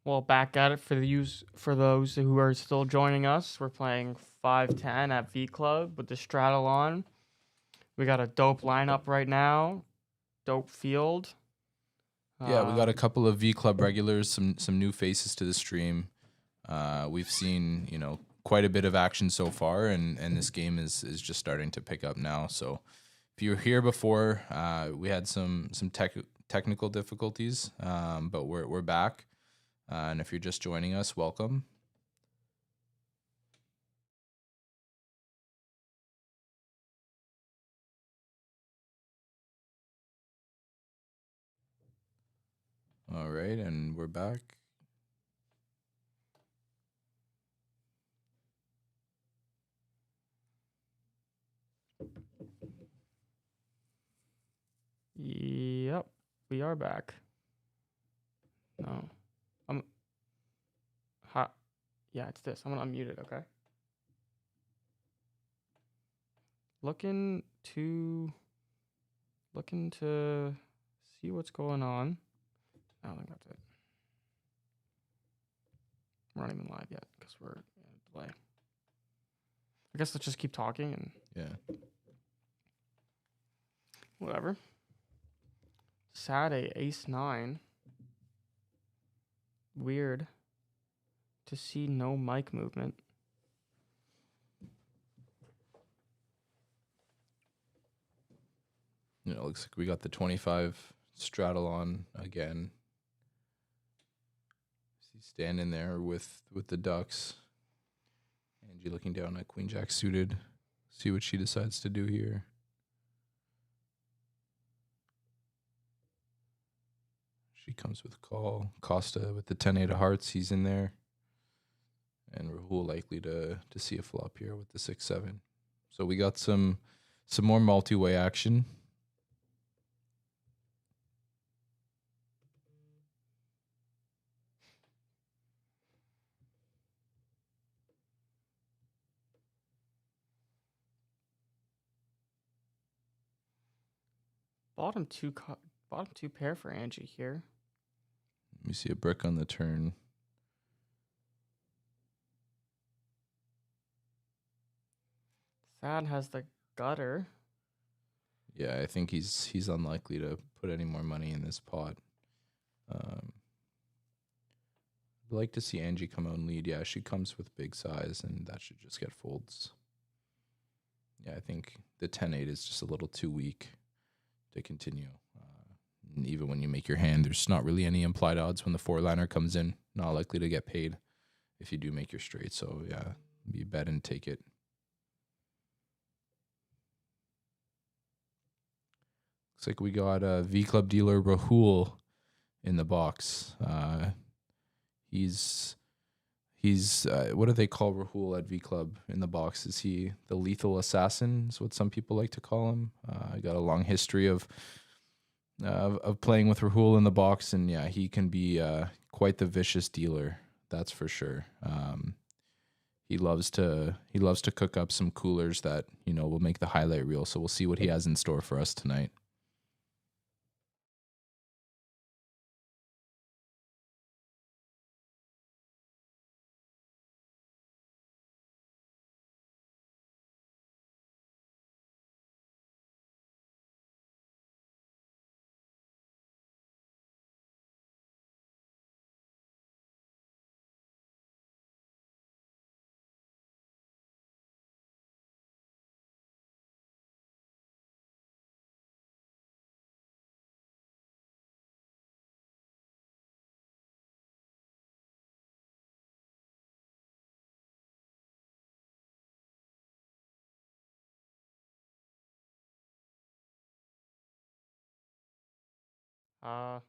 Well, back at it for those who are still joining us. We're playing 5-10 at VClub with the straddle on. We got a dope lineup right now. Dope field. Yeah, we got a couple of VClub regulars, some new faces to the stream. We've seen, quite a bit of action so far, and this game is just starting to pick up now. So if you were here before, we had some technical difficulties, but we're back. And if you're just joining us, welcome. All right, and we're back. Yep, we are back. No, yeah, it's this. I'm gonna unmute it. Okay. Looking to see what's going on. I don't think that's it. We're not even live yet because we're in a delay. I guess let's just keep talking and Yeah. whatever. Saad ace 9. Weird to see no mic movement. Looks like we got the 25 straddle on again. He's standing there with the ducks. Angie looking down at Queen Jack suited. See what she decides to do here. She comes with call. Kosta with the 10-8 of hearts. He's in there. And Rahul likely to see a flop here with the 6-7. So we got some more multi-way action. Bottom two pair for Angie here. Let me see a brick on the turn. Saad has the gutter. Yeah, I think he's unlikely to put any more money in this pot. I'd like to see Angie come out and lead. Yeah, she comes with big size, and that should just get folds. Yeah, I think the 10-8 is just a little too weak to continue. And even when you make your hand, there's not really any implied odds when the 4-liner comes in. Not likely to get paid if you do make your straight. So, yeah, be bet and take it. Looks like we got a VClub dealer Rahul in the box. He's what do they call Rahul at VClub in the box? Is he the lethal assassin? Is what some people like to call him. I got a long history of playing with Rahul in the box, and yeah, he can be quite the vicious dealer. That's for sure. He loves to cook up some coolers that will make the highlight reel. So we'll see what he has in store for us tonight. Uh,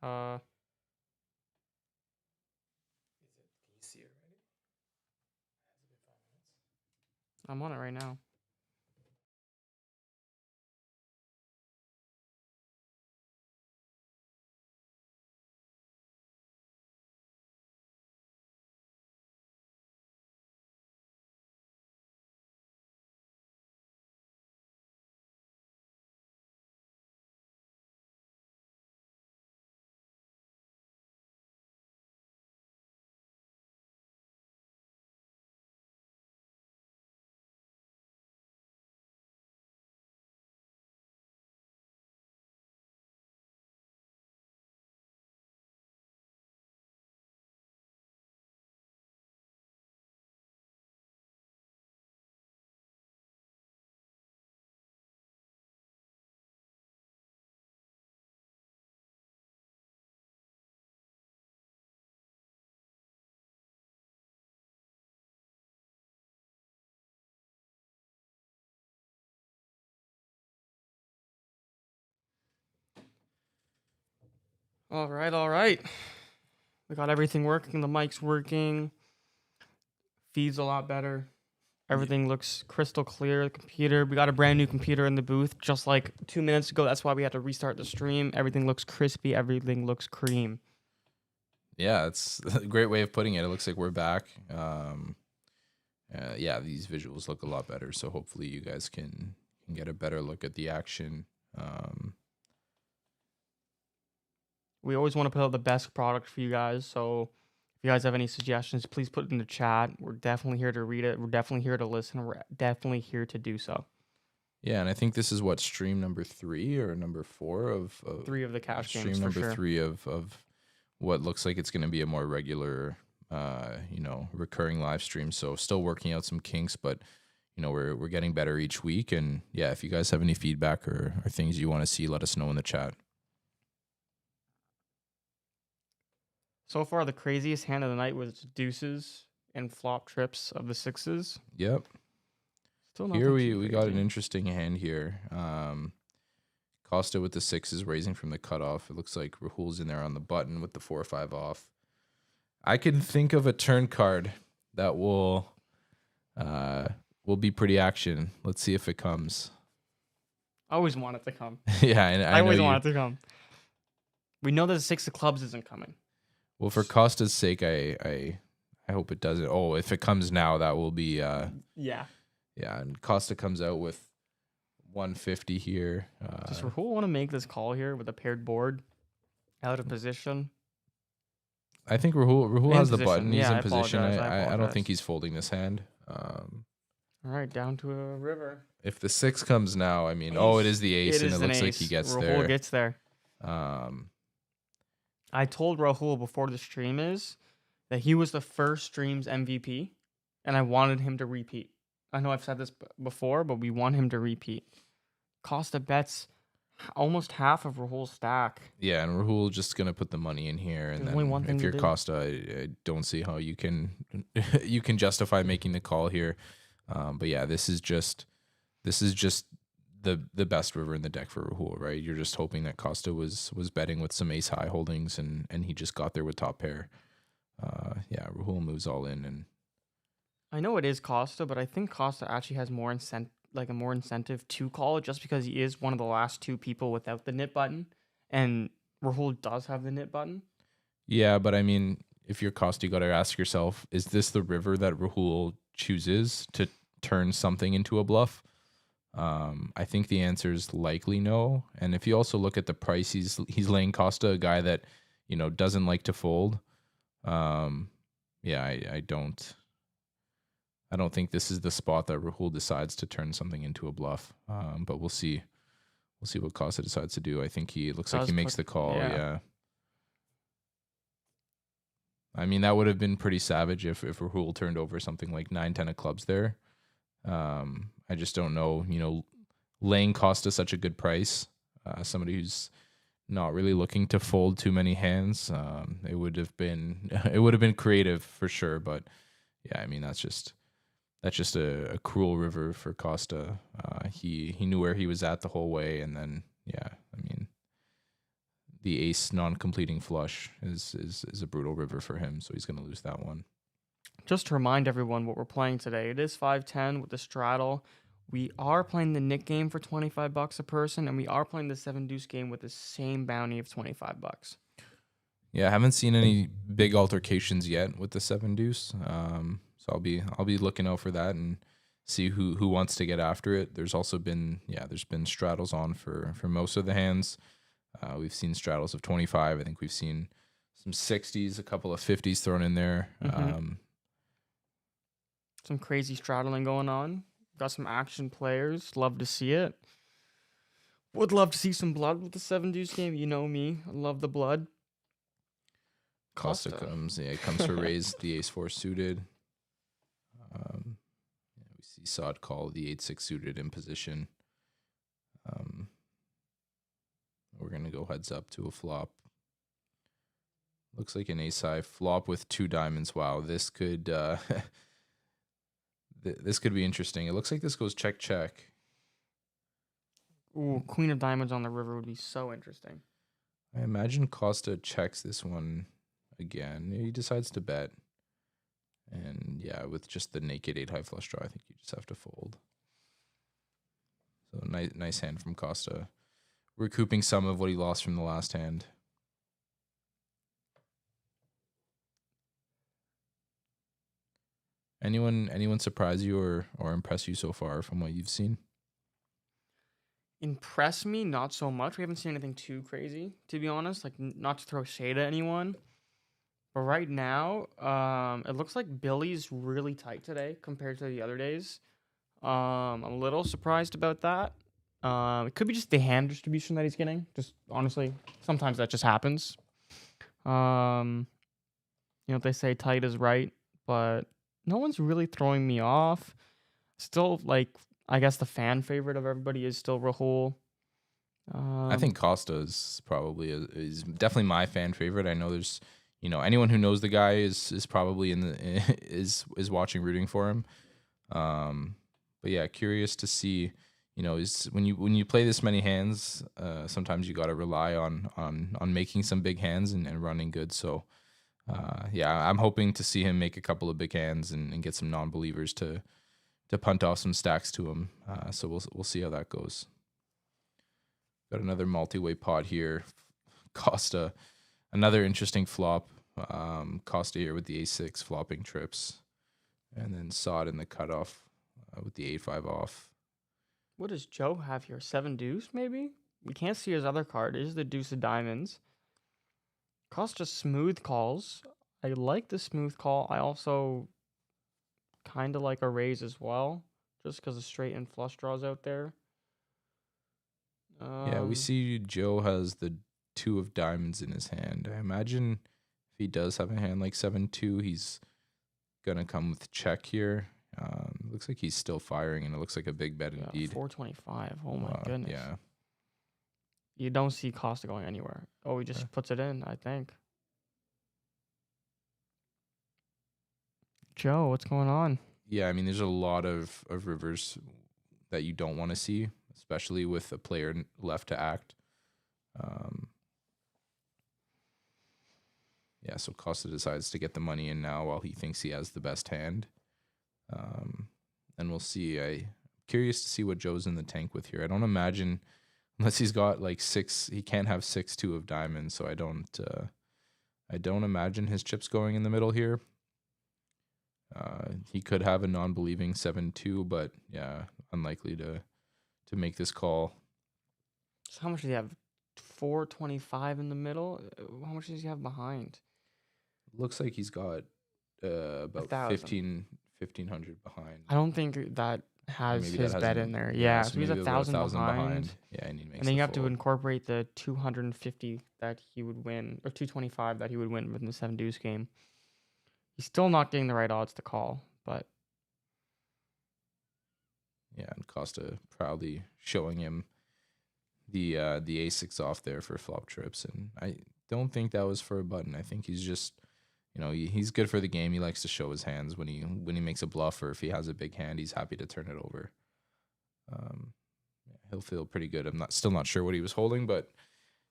uh, Is it DC already? Has it been 5 minutes? I'm on it right now. All right, all right. We got everything working. The mic's working. Feed's a lot better. Everything looks crystal clear. The computer, we got a brand new computer in the booth just like 2 minutes ago. That's why we had to restart the stream. Everything looks crispy. Everything looks cream. Yeah, it's a great way of putting it. It looks like we're back. Yeah, these visuals look a lot better. So hopefully you guys can get a better look at the action. We always want to put out the best product for you guys. So if you guys have any suggestions, please put it in the chat. We're definitely here to read it. We're definitely here to listen. We're definitely here to do so. Yeah, and I think this is what, stream number 3 or number 4 of 3 of the cash stream games for number sure. 3 of what looks like it's going to be a more regular, recurring live stream. So still working out some kinks, but we're getting better each week. And yeah, if you guys have any feedback or things you want to see, let us know in the chat. So far, the craziest hand of the night was deuces and flop trips of the sixes. Yep. Still Here nothing we too got an crazy. interesting hand here. Kosta with the 6s raising from the cutoff. It looks like Rahul's in there on the button with the 4-5 off. I can think of a turn card that will be pretty action. Let's see if it comes. I always want it to come. Yeah, and I always know want it to come. We know that the 6 of clubs isn't coming. Well, for Kosta's sake, I hope it doesn't. Oh, if it comes now, that will be Yeah. yeah. And Kosta comes out with 150 here. Does Rahul want to make this call here with a paired board out of position? I think Rahul In has the position. button. He's Yeah, in I position. apologize. I I don't apologize. think he's folding this hand. All right, down to a river. If the 6 comes now, I mean, oh, it is the ace, and it looks like he gets Rahul there. gets there. Um, I told Rahul before the stream that he was the first stream's MVP, and I wanted him to repeat. I know I've said this before, but we want him to repeat. Kosta bets almost half of Rahul's stack. yeah, and Rahul just gonna put the money in here, and There's only one then thing if to you're do. Kosta, I don't see how you can you can justify making the call here. But yeah, this is just the best river in the deck for Rahul, right? You're just hoping that Kosta was betting with some ace high holdings, and he just got there with top pair. Yeah, Rahul moves all in, and I know it is Kosta, but I think Kosta actually has more incentive to call it just because he is one of the last 2 people without the knit button, and Rahul does have the knit button. yeah, but I mean, if you're Kosta, you got to ask yourself: is this the river that Rahul chooses to turn something into a bluff? I think the answer is likely no. And if you also look at the price, he's laying Kosta, a guy that doesn't like to fold. Yeah, I don't think this is the spot that Rahul decides to turn something into a bluff. But we'll see. We'll see what Kosta decides to do. I think he looks like he makes the call. Yeah. I mean, that would have been pretty savage if Rahul turned over something like 9-10 of clubs there. I just don't know, laying Kosta such a good price. Somebody who's not really looking to fold too many hands. It would have been creative for sure, but yeah, I mean that's just a cruel river for Kosta. He knew where he was at the whole way, and then yeah, I mean the ace non-completing flush is a brutal river for him, so he's going to lose that one. Just to remind everyone what we're playing today, it is 5-10 with the straddle. We are playing the Nick game for $25 a person, and we are playing the 7 deuce game with the same bounty of $25. Yeah, I haven't seen any big altercations yet with the 7 deuce. So I'll be looking out for that and see who wants to get after it. There's also been straddles on for most of the hands. We've seen straddles of 25. I think we've seen some 60s, a couple of 50s thrown in there. Some crazy straddling going on. Got some action players. Love to see it. Would love to see some blood with the 7 deuce game. You know me. I love the blood. Kosta comes. Yeah, it comes for raise the ace-4 suited. We see Saad call the 8-6 suited in position. We're going to go heads up to a flop. Looks like an ace-high flop with 2 diamonds. Wow, this could this could be interesting. It looks like this goes check. Ooh, queen of diamonds on the river would be so interesting. I imagine Kosta checks this one again. He decides to bet. And yeah, with just the naked 8 high flush draw, I think you just have to fold. So nice hand from Kosta. Recouping some of what he lost from the last hand. Anyone surprise you or impress you so far from what you've seen? Impress me, not so much. We haven't seen anything too crazy, to be honest. Like, not to throw shade at anyone. But right now, it looks like Billy's really tight today compared to the other days. I'm a little surprised about that. It could be just the hand distribution that he's getting. Just honestly, sometimes that just happens. They say tight is right, but no one's really throwing me off. Still, like, I guess the fan favorite of everybody is still Rahul. I think Kosta is probably is definitely my fan favorite. I know there's anyone who knows the guy is probably is watching, rooting for him. But yeah, curious to see. Is when you play this many hands, sometimes you got to rely on making some big hands and running good. So yeah, I'm hoping to see him make a couple of big hands and get some non-believers to punt off some stacks to him. So we'll see how that goes. Got another multi-way pot here. Kosta, another interesting flop. Kosta here with the A6 flopping trips, and then Saad in the cutoff with the A5 off. What does Joe have here? 7 deuce, maybe? We can't see his other card. It is the deuce of diamonds. Kosta smooth calls. I like the smooth call. I also kind of like a raise as well, just because of straight and flush draws out there. Yeah, we see Joe has the 2 of diamonds in his hand. I imagine if he does have a hand like 7-2, he's going to come with check here. Looks like he's still firing, and it looks like a big bet indeed. 425. Oh my goodness. Yeah. You don't see Kosta going anywhere. Oh, he just puts it in, I think. Joe, what's going on? Yeah, I mean, there's a lot of rivers that you don't want to see, especially with a player left to act. Yeah, so Kosta decides to get the money in now while he thinks he has the best hand. And we'll see. I'm curious to see what Joe's in the tank with here. I don't imagine, unless he's got like 6, he can't have 6-2 of diamonds, so I don't imagine his chips going in the middle here. He could have a non-believing 7-2, but yeah, unlikely to make this call. So how much does he have? 425 in the middle? How much does he have behind? Looks like he's got about 1,500 behind. I don't think that has his bet in there. Yeah, so he's 1,000 behind. Yeah, and he makes. And then you have to incorporate the 250 that he would win, or 225 that he would win within the 7 deuce game. He's still not getting the right odds to call, but yeah, and Kosta proudly showing him the A6 off there for flop trips, and I don't think that was for a button. I think he's just, he's good for the game. He likes to show his hands when he makes a bluff, or if he has a big hand, he's happy to turn it over. He'll feel pretty good. I'm still not sure what he was holding, but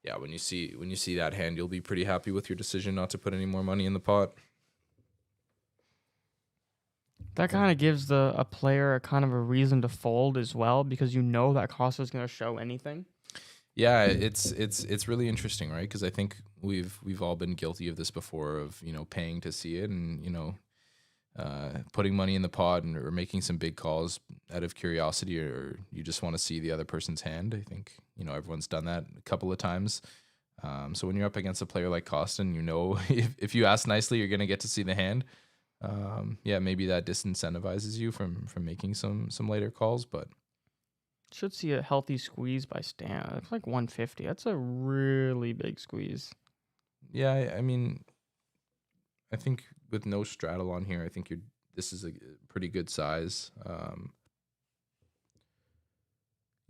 yeah, when you see that hand, you'll be pretty happy with your decision not to put any more money in the pot. that kind of gives a player a kind of a reason to fold as well, because that Kosta is going to show anything. Yeah, it's really interesting, right? Because I think we've all been guilty of this before, of paying to see it, and putting money in the pot or making some big calls out of curiosity, or you just want to see the other person's hand. I think everyone's done that a couple of times. So when you're up against a player like Kosta, and if you ask nicely, you're gonna get to see the hand. Yeah, maybe that disincentivizes you from making some later calls, but. Should see a healthy squeeze by Stan. It's like 150. That's a really big squeeze. Yeah, I mean, I think with no straddle on here, I think this is a pretty good size.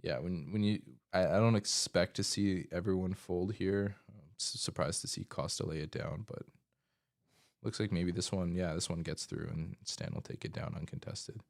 Yeah, I don't expect to see everyone fold here. I'm surprised to see Kosta lay it down, but looks like maybe this one gets through, and Stan will take it down uncontested.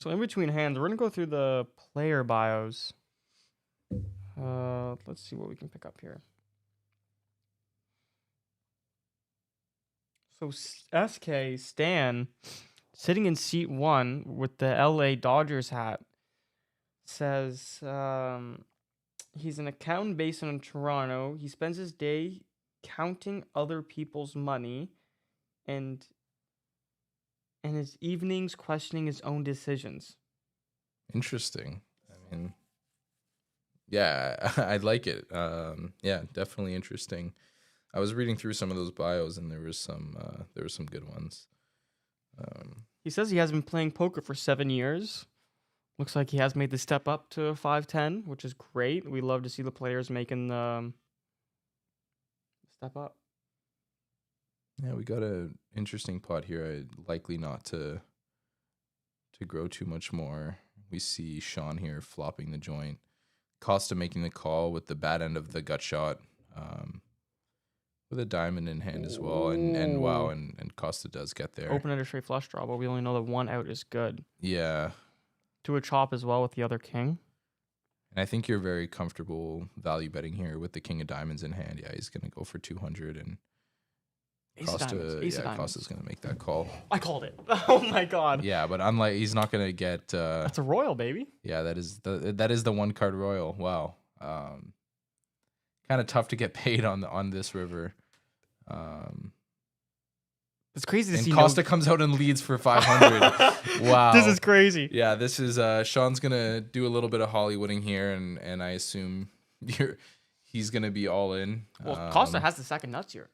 So in between hands, we're gonna go through the player bios. Let's see what we can pick up here. So SK Stan, sitting in seat 1 with the LA Dodgers hat, says he's an accountant based in Toronto. He spends his day counting other people's money and his evenings questioning his own decisions. Interesting. I mean, yeah, I'd like it. Yeah, definitely interesting. I was reading through some of those bios, and there were some good ones. He says he has been playing poker for 7 years. Looks like he has made the step up to 5'10", which is great. We love to see the players making the step up. Yeah, we got an interesting pot here. I'd likely not to grow too much more. We see Shawn here flopping the joint. Kosta making the call with the bad end of the gut shot. With a diamond in hand as well. And wow, and Kosta does get there. Open at a straight flush draw, but we only know that one out is good. Yeah. To a chop as well with the other king. And I think you're very comfortable value betting here with the king of diamonds in hand. Yeah, he's going to go for 200 and Kosta's going to make that call. I called it. Oh my god. Yeah, but unlike he's not going to get That's a royal, baby. Yeah, that is the one card royal. Wow. Kind of tough to get paid on this river. It's crazy to and see. Kosta comes out and leads for 500. Wow. This is crazy. Yeah, this is Shawn's gonna do a little bit of Hollywooding here, and I assume he's gonna be all in. Well, Kosta has the second nuts here.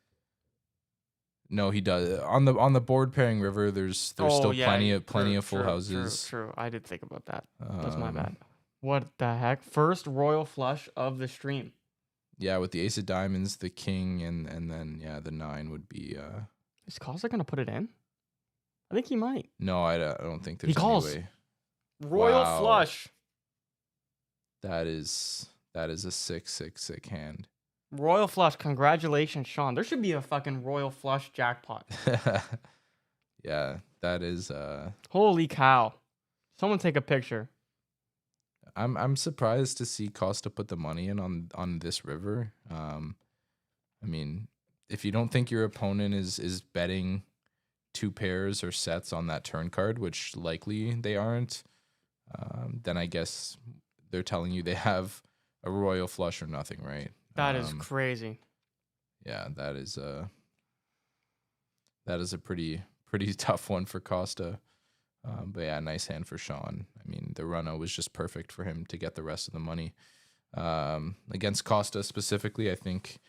No, he does. On the board pairing river, there's still plenty of full houses. True. I did think about that. That's my bad. What the heck? First royal flush of the stream. Yeah, with the ace of diamonds, the king, and then the 9 would be. Is Kosta gonna put it in? I think he might. No, I don't think there's He calls. any way. Royal flush. That is a sick hand. Royal flush. Congratulations, Shawn. There should be a fucking royal flush jackpot. Yeah, that is. Holy cow! Someone take a picture. I'm surprised to see Kosta put the money in on this river. I mean, if you don't think your opponent is betting 2 pairs or sets on that turn card, which likely they aren't, then I guess they're telling you they have a royal flush or nothing, right? That is crazy. Yeah, that is a pretty tough one for Kosta. But yeah, nice hand for Shawn. I mean, the run-out was just perfect for him to get the rest of the money. Against Kosta specifically, I think,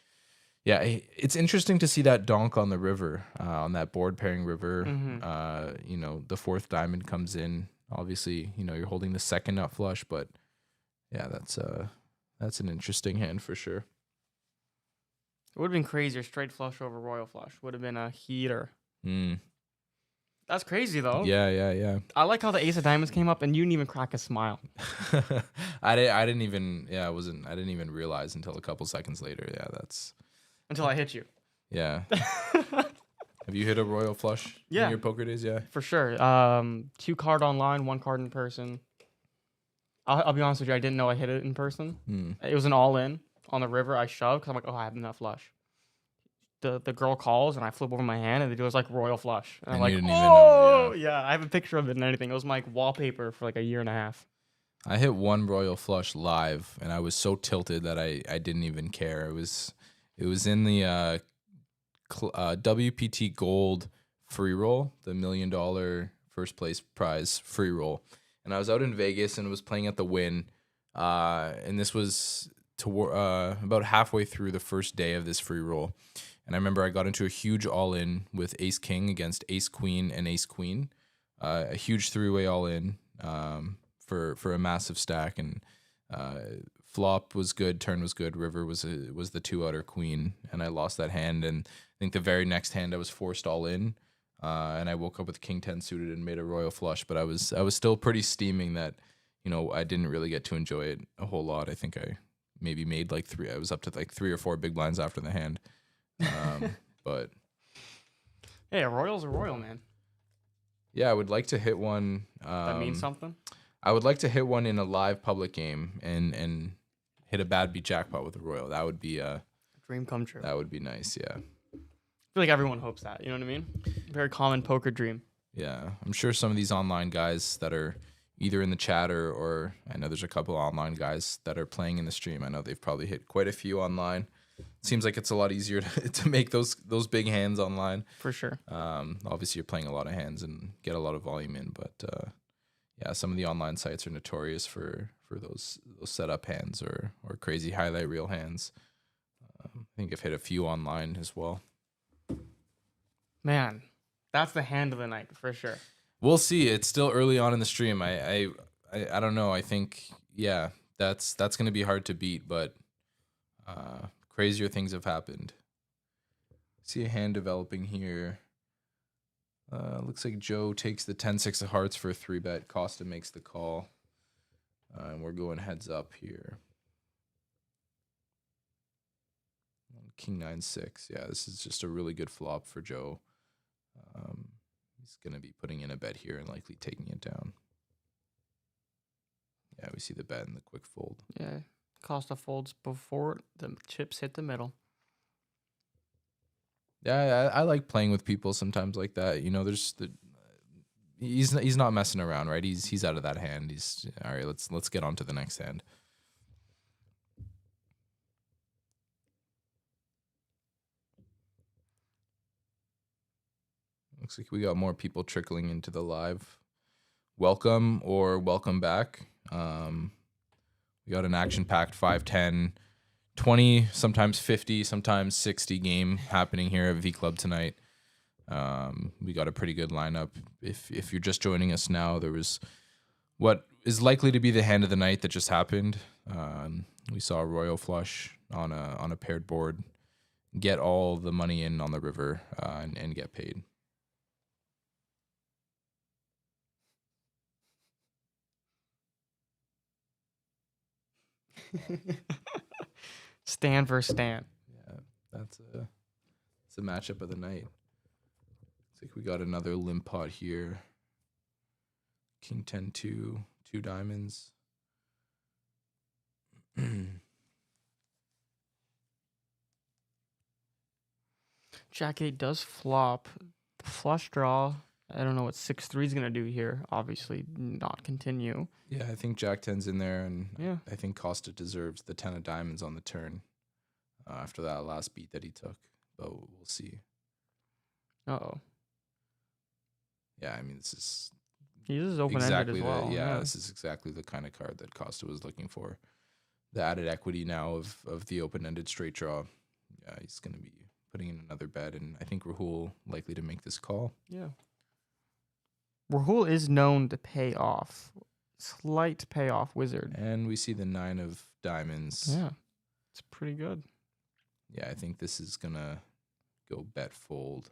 yeah, it's interesting to see that donk on the river, on that board pairing river. Mm-hmm. The 4th diamond comes in. Obviously, you're holding the second nut flush, but yeah, that's an interesting hand for sure. It would have been crazier. Straight flush over royal flush would have been a heater. That's crazy though. Yeah. I like how the ace of diamonds came up and you didn't even crack a smile. I didn't even realize until a couple seconds later. Yeah, that's until I hit you. Yeah. Have you hit a royal flush in your poker days? Yeah, for sure. 2 card online, 1 card in person. I'll be honest with you. I didn't know I hit it in person. It was an all-in on the river. I shoved because I'm like, oh, I have enough flush. The girl calls and I flip over my hand and it was like royal flush. And I'm like, oh, yeah. I have a picture of it and anything. It was my wallpaper for like a year and a half. I hit 1 royal flush live and I was so tilted that I didn't even care. It was in the WPT Gold free roll, the $1 million first place prize free roll. And I was out in Vegas and was playing at the Wynn. And this was about halfway through the first day of this free roll. And I remember I got into a huge all-in with ace-king against ace-queen and ace-queen. A huge 3-way all-in for a massive stack. And flop was good, turn was good, river was the 2-outer queen. And I lost that hand. And I think the very next hand I was forced all-in. And I woke up with king 10 suited and made a royal flush. But I was still pretty steaming that, I didn't really get to enjoy it a whole lot. I think I maybe made like 3. I was up to like 3 or 4 big blinds after the hand. But hey, a royal's a royal, man. Yeah, I would like to hit one. That means something. I would like to hit one in a live public game and hit a bad beat jackpot with a royal. That would be Dream come true. that would be nice. Yeah. I feel like everyone hopes that. You know what I mean? Very common poker dream. Yeah, I'm sure some of these online guys that are either in the chat or I know there's a couple online guys that are playing in the stream. I know they've probably hit quite a few online. Seems like it's a lot easier to make those big hands online. For sure. Obviously, you're playing a lot of hands and get a lot of volume in, but yeah, some of the online sites are notorious for those setup hands or crazy highlight reel hands. I think I've hit a few online as well. Man, that's the hand of the night for sure. We'll see. It's still early on in the stream. I don't know. I think yeah, that's going to be hard to beat, but crazier things have happened. See a hand developing here. Looks like Joe takes the 10-6 of hearts for a 3-bet. Kosta makes the call. And we're going heads up here. King 9-6. Yeah, this is just a really good flop for Joe. He's going to be putting in a bet here and likely taking it down. Yeah, we see the bet and the quick fold. Yeah. Costa folds before the chips hit the middle. Yeah, I like playing with people sometimes like that. You know, he's not messing around, right? He's out of that hand. He's all right. Let's get on to the next hand. Looks like we got more people trickling into the live. Welcome or welcome back. We got an action-packed 5-10, 20, sometimes 50, sometimes 60 game happening here at VClub tonight. We got a pretty good lineup. If you're just joining us now, there was what is likely to be the hand of the night that just happened. We saw a royal flush on a paired board, get all the money in on the river and get paid. Stan versus Stan. Yeah, that's a matchup of the night. Looks like we got another limp pot here. King 10-2, 2 diamonds. Jack 8 does flop. The flush draw. I don't know what 6-3 is going to do here. Obviously, not continue. Yeah, I think Jack 10's in there, and Yeah. I think Kosta deserves the 10 of diamonds on the turn after that last beat that he took. But we'll see. Uh-oh. Yeah, I mean, this is He is open-ended exactly as well. this is exactly the kind of card that Kosta was looking for. The added equity now of the open-ended straight draw. Yeah, he's going to be putting in another bet, and I think Rahul likely to make this call. Yeah. Rahul is known to pay off. Slight payoff wizard. And we see the 9 of diamonds. Yeah. It's pretty good. Yeah, I think this is going to go bet fold.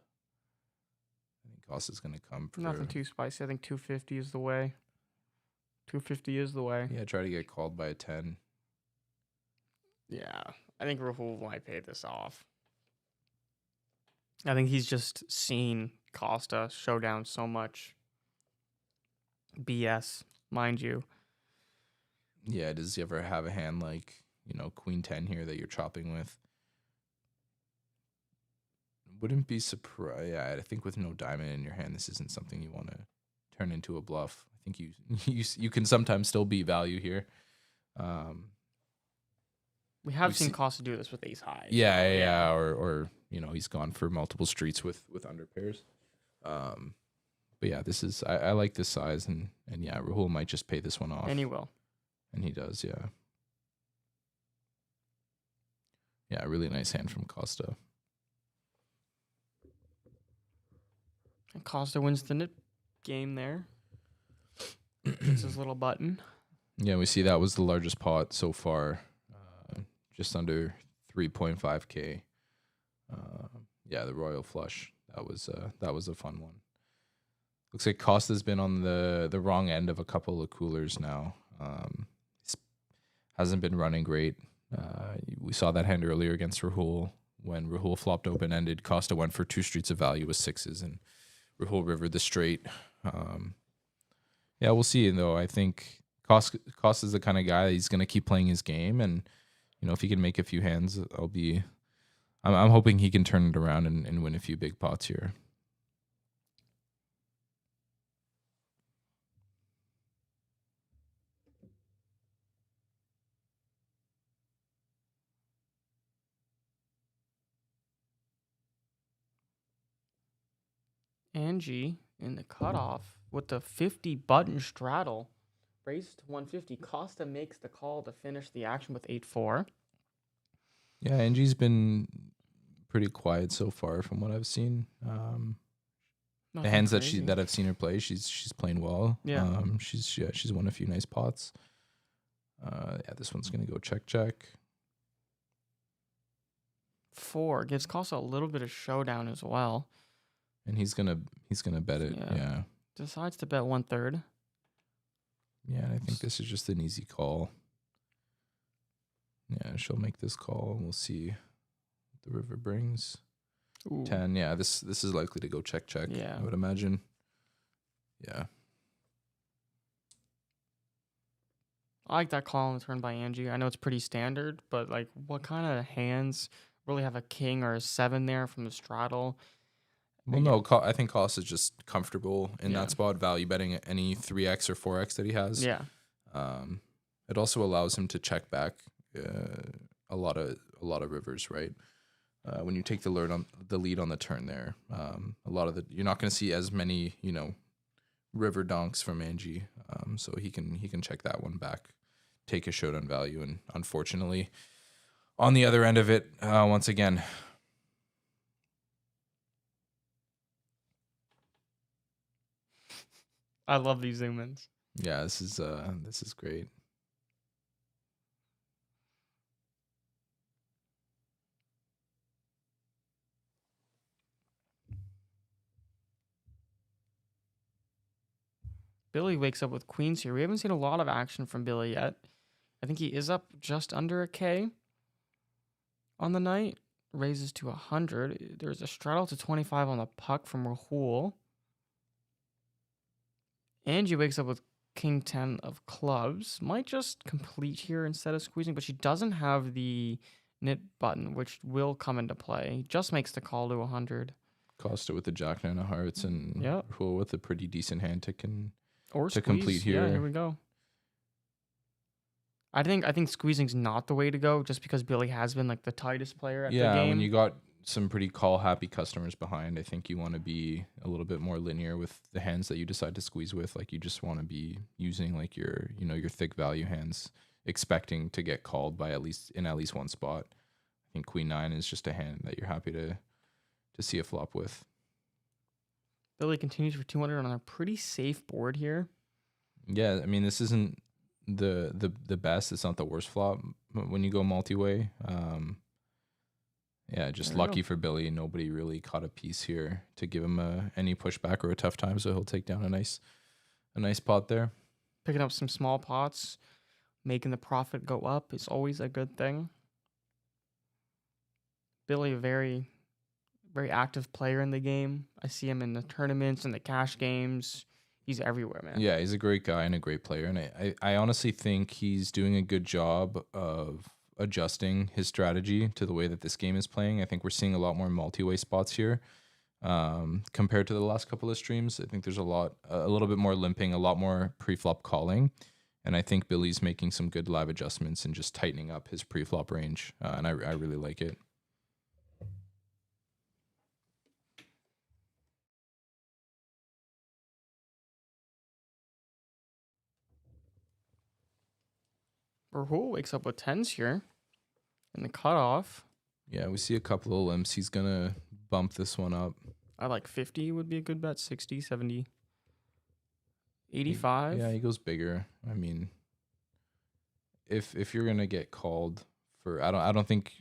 I think Kosta's going to come for... Nothing too spicy. I think 250 is the way. 250 is the way. Yeah, try to get called by a 10. Yeah. I think Rahul might pay this off. I think he's just seen Kosta show down so much BS, mind you. Yeah, does he ever have a hand like, Queen 10 here that you're chopping with? Wouldn't be surprised. Yeah, I think with no diamond in your hand, this isn't something you want to turn into a bluff. I think you can sometimes still beat value here. We have seen Kosta do this with ace high. Yeah. Or he's gone for multiple streets with under pairs. But yeah, this is I like this size and yeah, Rahul might just pay this one off. And he will. And he does, yeah. Yeah, really nice hand from Kosta. And Kosta wins the nip game there. It's his little button. Yeah, we see that was the largest pot so far. Just under 3.5K. Yeah, the royal flush. That was a fun one. Looks like Kosta's been on the wrong end of a couple of coolers now. Hasn't been running great. We saw that hand earlier against Rahul. When Rahul flopped open-ended, Kosta went for 2 streets of value with 6s, and Rahul rivered the straight. Yeah, we'll see though. I think Kosta's the kind of guy that he's gonna keep playing his game, and if he can make a few hands, I'm hoping he can turn it around and win a few big pots here. Angie in the cutoff with the 50 button straddle. Raised to 150. Kosta makes the call to finish the action with 8-4. Yeah, Angie's been pretty quiet so far from what I've seen. The hands that I've seen her play, she's playing well. Yeah. She's won a few nice pots. Yeah, this one's gonna go check. 4 gives Kosta a little bit of showdown as well. And he's gonna bet it. Yeah. Decides to bet 1/3. Yeah, and I think this is just an easy call. Yeah, she'll make this call, and we'll see what the river brings. Ooh. 10. Yeah, this is likely to go check. Yeah. I would imagine. Yeah. I like that call on the turn by Angie. I know it's pretty standard, but like, what kind of hands really have a king or a 7 there from the straddle? Well, no, I think Kosta is just comfortable in that spot, value betting any 3x or 4x that he has. Yeah. It also allows him to check back a lot of rivers, right? When you take the lead on the turn there, you're not going to see as many river donks from Angie, so he can check that one back, take a showdown value, and unfortunately, on the other end of it, once again. I love these zoom ins. Yeah, this is great. Billy wakes up with queens here. We haven't seen a lot of action from Billy yet. I think he is up just under a K on the night. Raises to 100. There's a straddle to 25 on the puck from Rahul. Angie wakes up with king 10 of clubs. Might just complete here instead of squeezing, but she doesn't have the knit button, which will come into play. Just makes the call to 100. Kosta with the jack 9 of hearts and Rahul with a pretty decent hand to complete here. Yeah, here we go. I think squeezing's not the way to go, just because Billy has been like the tightest player at the game. Yeah, when you got some pretty call happy customers behind, I think you want to be a little bit more linear with the hands that you decide to squeeze with. Like, you just want to be using like your thick value hands, expecting to get called by at least one spot. I think queen 9 is just a hand that you're happy to see a flop with. Billy continues for 200 on a pretty safe board here. Yeah, I mean, this isn't the best. It's not the worst flop when you go multi-way. Yeah, just lucky for Billy. Nobody really caught a piece here to give him any pushback or a tough time, so he'll take down a nice pot there. Picking up some small pots, making the profit go up is always a good thing. Billy, a very, very active player in the game. I see him in the tournaments and the cash games. He's everywhere, man. Yeah, he's a great guy and a great player, and I honestly think he's doing a good job of adjusting his strategy to the way that this game is playing. I think we're seeing a lot more multi-way spots here compared to the last couple of streams. I think there's a little bit more limping, a lot more pre-flop calling, and I think Billy's making some good live adjustments and just tightening up his pre-flop range, and I really like it. Rahul wakes up with 10s here in the cutoff. Yeah, we see a couple of limps. He's going to bump this one up. I like 50 would be a good bet. 60, 70, 85. Yeah, he goes bigger. I mean, if you're going to get called for, I don't think,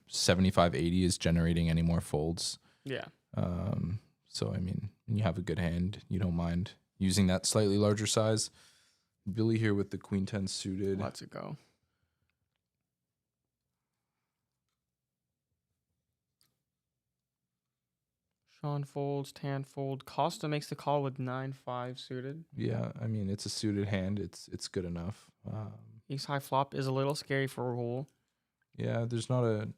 75, 80 is generating any more folds. Yeah. So, I mean, when you have a good hand, you don't mind using that slightly larger size. Billy here with the queen 10 suited. Let's go. Shawn folds, Tan fold. Kosta makes the call with 9-5 suited. Yeah, I mean it's a suited hand. It's good enough. Ace high flop is a little scary for Rahul. Yeah, there's not a.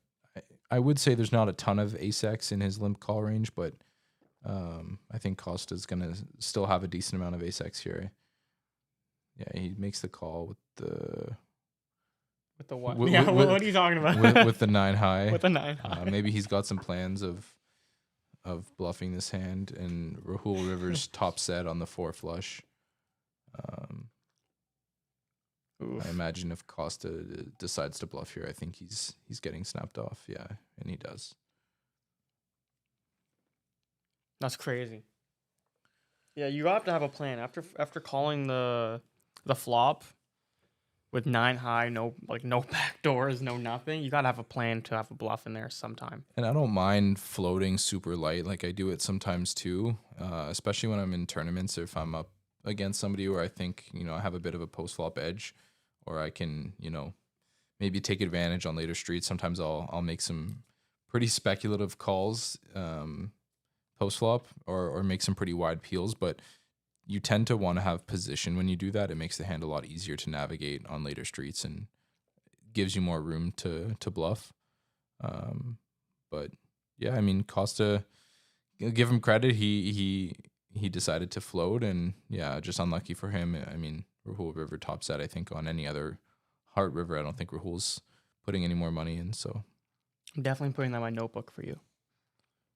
I would say there's not a ton of ace X in his limp call range, but I think Costa's gonna still have a decent amount of ace X here. Yeah, he makes the call with the. With the what? With- Yeah, with- what are you talking about? with the 9 high. With the 9 high. Maybe he's got some plans of bluffing this hand, and Rahul Rivers top set on the 4 flush. Oof. I imagine if Costa decides to bluff here, I think he's getting snapped off. Yeah, and he does. That's crazy. Yeah, you have to have a plan after calling the flop with 9 high, no back doors, no nothing. You gotta have a plan to have a bluff in there sometime. And I don't mind floating super light. Like I do it sometimes too, especially when I'm in tournaments or if I'm up against somebody where I think, I have a bit of a post flop edge, or I can, maybe take advantage on later streets. Sometimes I'll make some pretty speculative calls post flop or make some pretty wide peels, but you tend to want to have position when you do that. It makes the hand a lot easier to navigate on later streets and gives you more room to bluff. But yeah, I mean, Costa, give him credit. He decided to float, and yeah, just unlucky for him. I mean, Rahul River top set. I think on any other Heart River, I don't think Rahul's putting any more money in. So I'm definitely putting that in my notebook for you.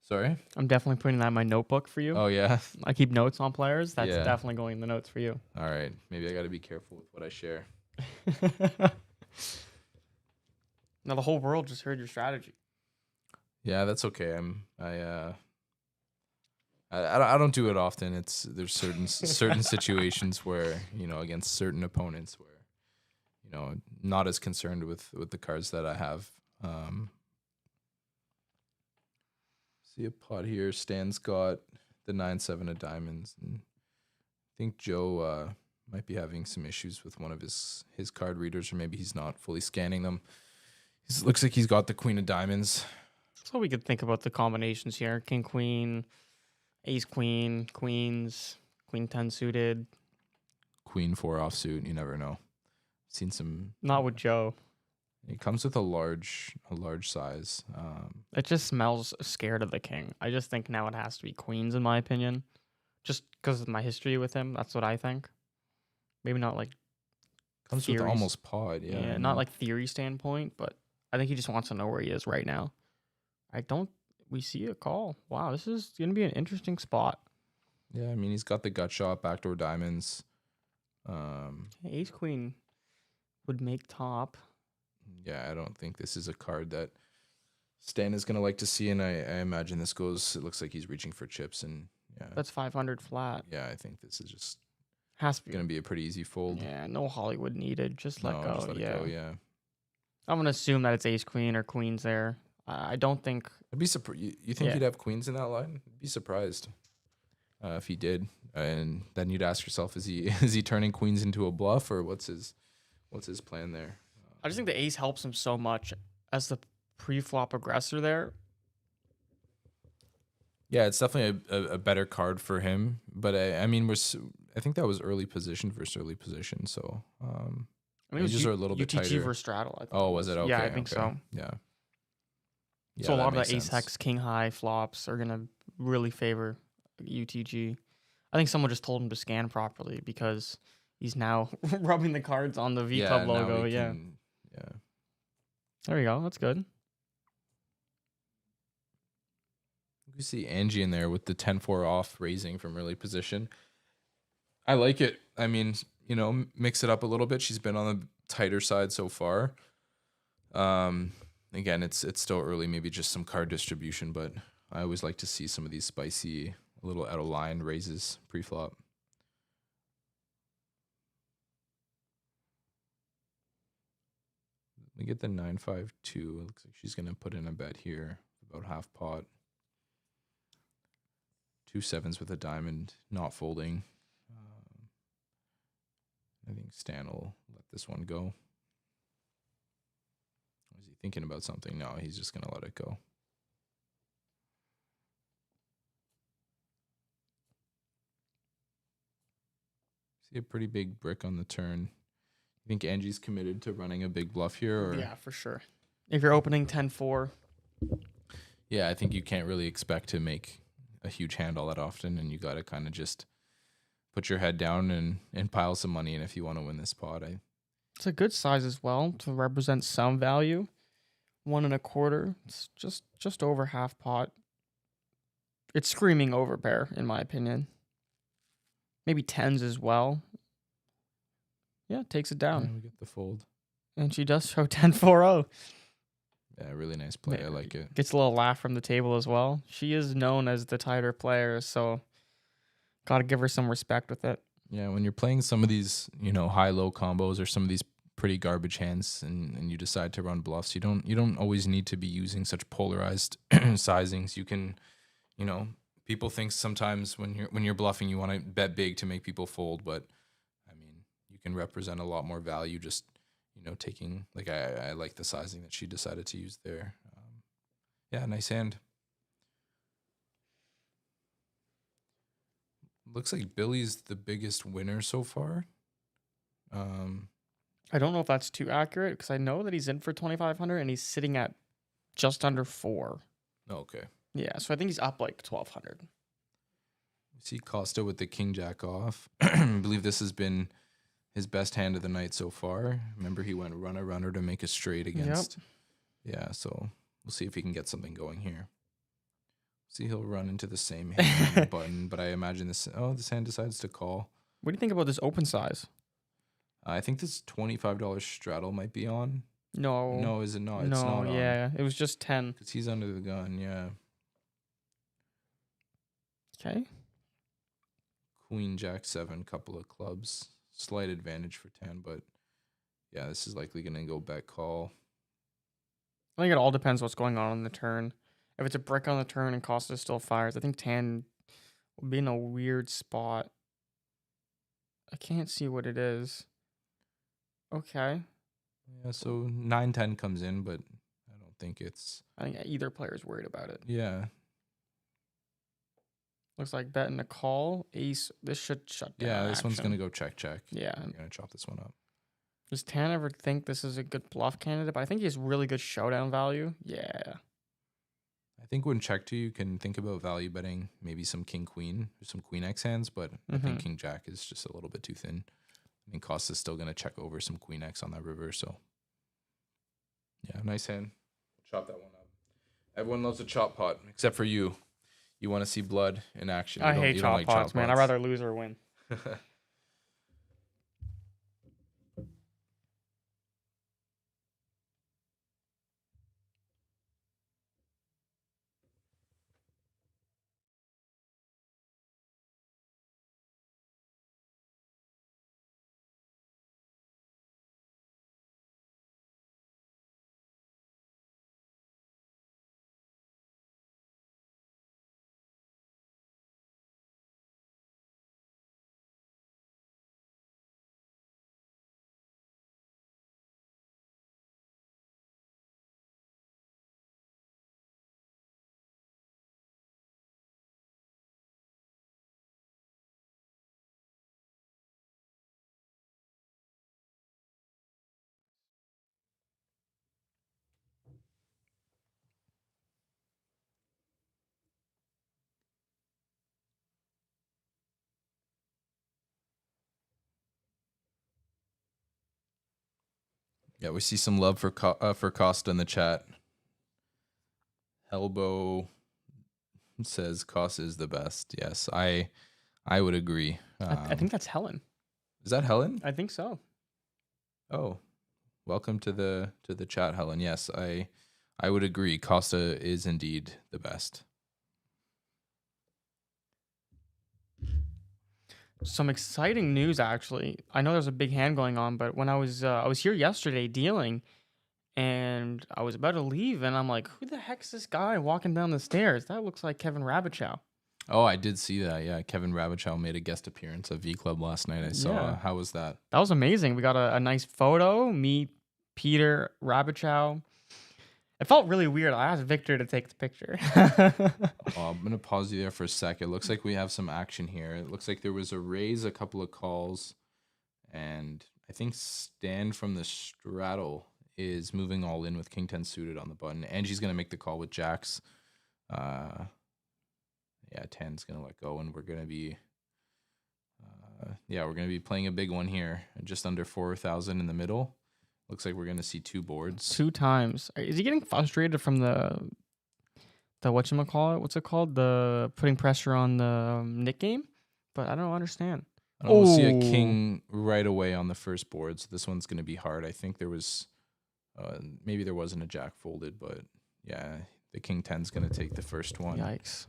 sorry. I'm definitely putting that in my notebook for you. Oh yeah. I keep notes on players. That's Yeah. definitely going in the notes for you. All right. Maybe I got to be careful with what I share. Now the whole world just heard your strategy. Yeah, that's okay. I don't do it often. There's certain situations where, against certain opponents where, not as concerned with the cards that I have. See a pot here. Stan's got the 9-7 of diamonds, and I think Joe might be having some issues with one of his card readers, or maybe he's not fully scanning them. Looks like he's got the queen of diamonds. So we could think about the combinations here: king, queen, ace, queen, queens, queen 10 suited. Queen 4 offsuit. You never know. Seen some. Not with Joe. It comes with a large size. It just smells scared of the king. I just think now it has to be queens, in my opinion. Just because of my history with him. That's what I think. Maybe not like Comes with theories. almost pod. Yeah. Not like theory standpoint, but I think he just wants to know where he is right now. We see a call. Wow, this is going to be an interesting spot. Yeah, I mean, he's got the gut shot, backdoor diamonds. Ace queen would make top. Yeah, I don't think this is a card that Stan is going to like to see, and I imagine this goes, it looks like he's reaching for chips, and yeah. That's 500 flat. Yeah, I think this is just Has to be. going to be a pretty easy fold. Yeah, no Hollywood needed. Just let go. Just let it go, yeah. I'm going to assume that it's ace queen or queens there. I don't think. I'd be surprised. You think he'd have queens in that line? I'd be surprised if he did. And then you'd ask yourself, is he turning queens into a bluff, or what's his plan there? I just think the ace helps him so much as the pre-flop aggressor there. Yeah, it's definitely a better card for him. But I mean, I think that was early position versus early position. So I mean, it was just are a little bit UTG tighter. versus straddle. I think Oh, was it? Okay, yeah, I think so. Yeah. So a lot of makes the ace sense. hex king high flops are gonna really favor UTG. I think someone just told him to scan properly because he's now rubbing the cards on the VClub now logo. we Yeah. can- yeah. There we go. That's good. You see Angie in there with the 10-4 off raising from early position. I like it. I mean, mix it up a little bit. She's been on the tighter side so far. Again, it's still early, maybe just some card distribution, but I always like to see some of these spicy, a little out of line raises pre-flop. We get the 9-5-2. It looks like she's going to put in a bet here, about half pot. 2 sevens with a diamond, not folding. I think Stan will let this one go. Is he thinking about something? No, he's just going to let it go. See a pretty big brick on the turn. You think Angie's committed to running a big bluff here? Or? Yeah, for sure. If you're opening 10-4. Yeah, I think you can't really expect to make a huge hand all that often, and you got to kind of just put your head down and pile some money in if you want to win this pot. It's a good size as well to represent some value. 1 1/4. It's just over half pot. It's screaming overpair, in my opinion. Maybe 10s as well. Yeah, takes it down. Yeah, we get the fold. And she does show 10-4-0. Yeah, really nice play. I like it. Gets a little laugh from the table as well. She is known as the tighter player, so got to give her some respect with it. Yeah, when you're playing some of these, high-low combos or some of these pretty garbage hands and you decide to run bluffs, you don't always need to be using such polarized sizings. You can, people think sometimes when you're bluffing, you want to bet big to make people fold, but I mean, you can represent a lot more value just taking, like, I like the sizing that she decided to use there. Yeah, nice hand. Looks like Billy's the biggest winner so far. I don't know if that's too accurate because I know that he's in for 2,500 and he's sitting at just under 4. Oh, okay. Yeah, so I think he's up like 1,200. We see Kosta with the king jack off. I believe this has been his best hand of the night so far. Remember, he went runner to make a straight against. Yep. Yeah, so we'll see if he can get something going here. See, he'll run into the same hand on the button, but I imagine this hand decides to call. What do you think about this open size? I think this $25 straddle might be on. No. No, is it not? No, it's not yeah. It was just 10. Because he's under the gun, yeah. Okay. Queen, jack, 7, couple of clubs. Slight advantage for 10, but yeah, this is likely going to go back call. I think it all depends what's going on the turn. If it's a brick on the turn and Costa still fires, I think 10 will be in a weird spot. I can't see what it is. Okay. Yeah, so 9-10 comes in, but I don't think it's... I think either player's worried about it. Yeah. Looks like betting a call. Ace. This should shut down. Yeah, this one's going to go check. Yeah. I'm going to chop this one up. Does Tan ever think this is a good bluff candidate? But I think he has really good showdown value. Yeah. I think when check to you can think about value betting maybe some king queen or some queen X hands, but I think king jack is just a little bit too thin. I mean, Costa's still going to check over some queen X on that river, so yeah, nice hand. Chop that one up. Everyone loves a chop pot, except for you. You want to see blood in action. I hate chop pots, man. I'd rather lose or win. Yeah, we see some love for Kosta in the chat. Helbo says Kosta is the best. Yes, I would agree. I think that's Helen. Is that Helen? I think so. Oh, welcome to the chat, Helen. Yes, I would agree. Kosta is indeed the best. Some exciting news, actually. I know there's a big hand going on, but when I was here yesterday dealing, and I was about to leave, and I'm like, who the heck's this guy walking down the stairs? That looks like Kevin Rabichow. Oh, I did see that. Yeah, Kevin Rabichow made a guest appearance at VClub last night. I saw. Yeah. How was that? That was amazing. We got a nice photo. Me, Peter, Rabichow. It felt really weird. I asked Victor to take the picture. I'm going to pause you there for a sec. It looks like we have some action here. It looks like there was a raise, a couple of calls. And I think Stand from the straddle is moving all in with king 10 suited on the button. Angie's going to make the call with jacks. Yeah, 10's going to let go, and we're going to be we're going to be playing a big one here, just under 4,000 in the middle. Looks like we're going to see 2 boards. 2 times. Is he getting frustrated from the whatchamacallit? What's it called? The putting pressure on the Nick game? But I don't understand. I don't see a king right away on the first board, so this one's going to be hard. I think there was, maybe there wasn't a jack folded, but yeah, the king 10's going to take the first one. Yikes.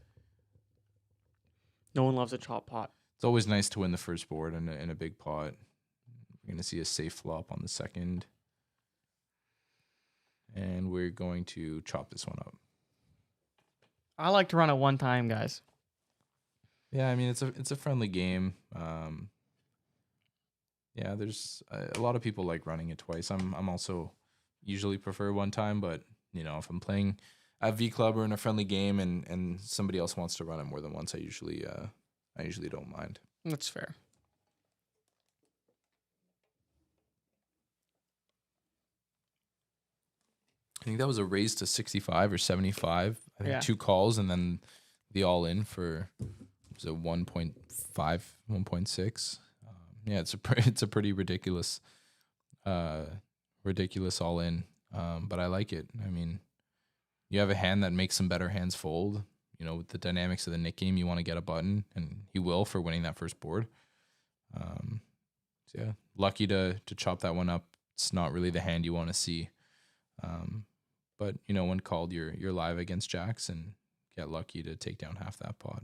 No one loves a chop pot. It's always nice to win the first board in a big pot. We're going to see a safe flop on the second. And we're going to chop this one up. I like to run it 1 time, guys. Yeah, I mean, it's a friendly game. Yeah, there's a lot of people like running it twice. I'm also usually prefer 1 time, but you know, if I'm playing at VClub or in a friendly game and somebody else wants to run it more than once, I usually don't mind. That's fair. I think that was a raise to 65 or 75. I think Yeah. 2 calls and then the all in for was a 1.5, 1.6. Yeah, it's a pretty ridiculous all in. But I like it. I mean, you have a hand that makes some better hands fold. You know, with the dynamics of the Nick game, you want to get a button, and he will for winning that first board. So yeah, lucky to chop that one up. It's not really the hand you want to see. But you know, when called, you're live against jacks and get lucky to take down half that pot.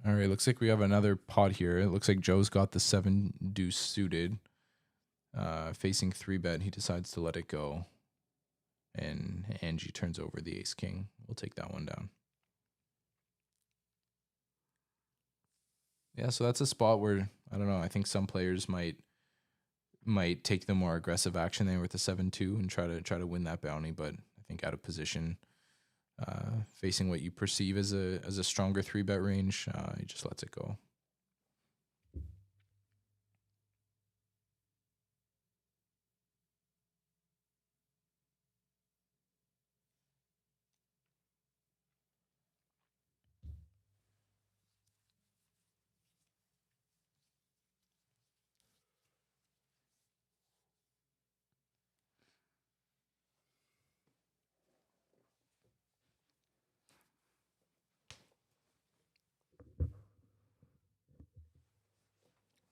All right, looks like we have another pot here. It looks like Joe's got the 7 deuce suited. Facing 3-bet, he decides to let it go. And Angie turns over the ace king. We'll take that one down. Yeah, so that's a spot where, I don't know, I think some players might take the more aggressive action there with the 7-2 and try to win that bounty, but I think out of position, facing what you perceive as a stronger 3-bet range, he just lets it go.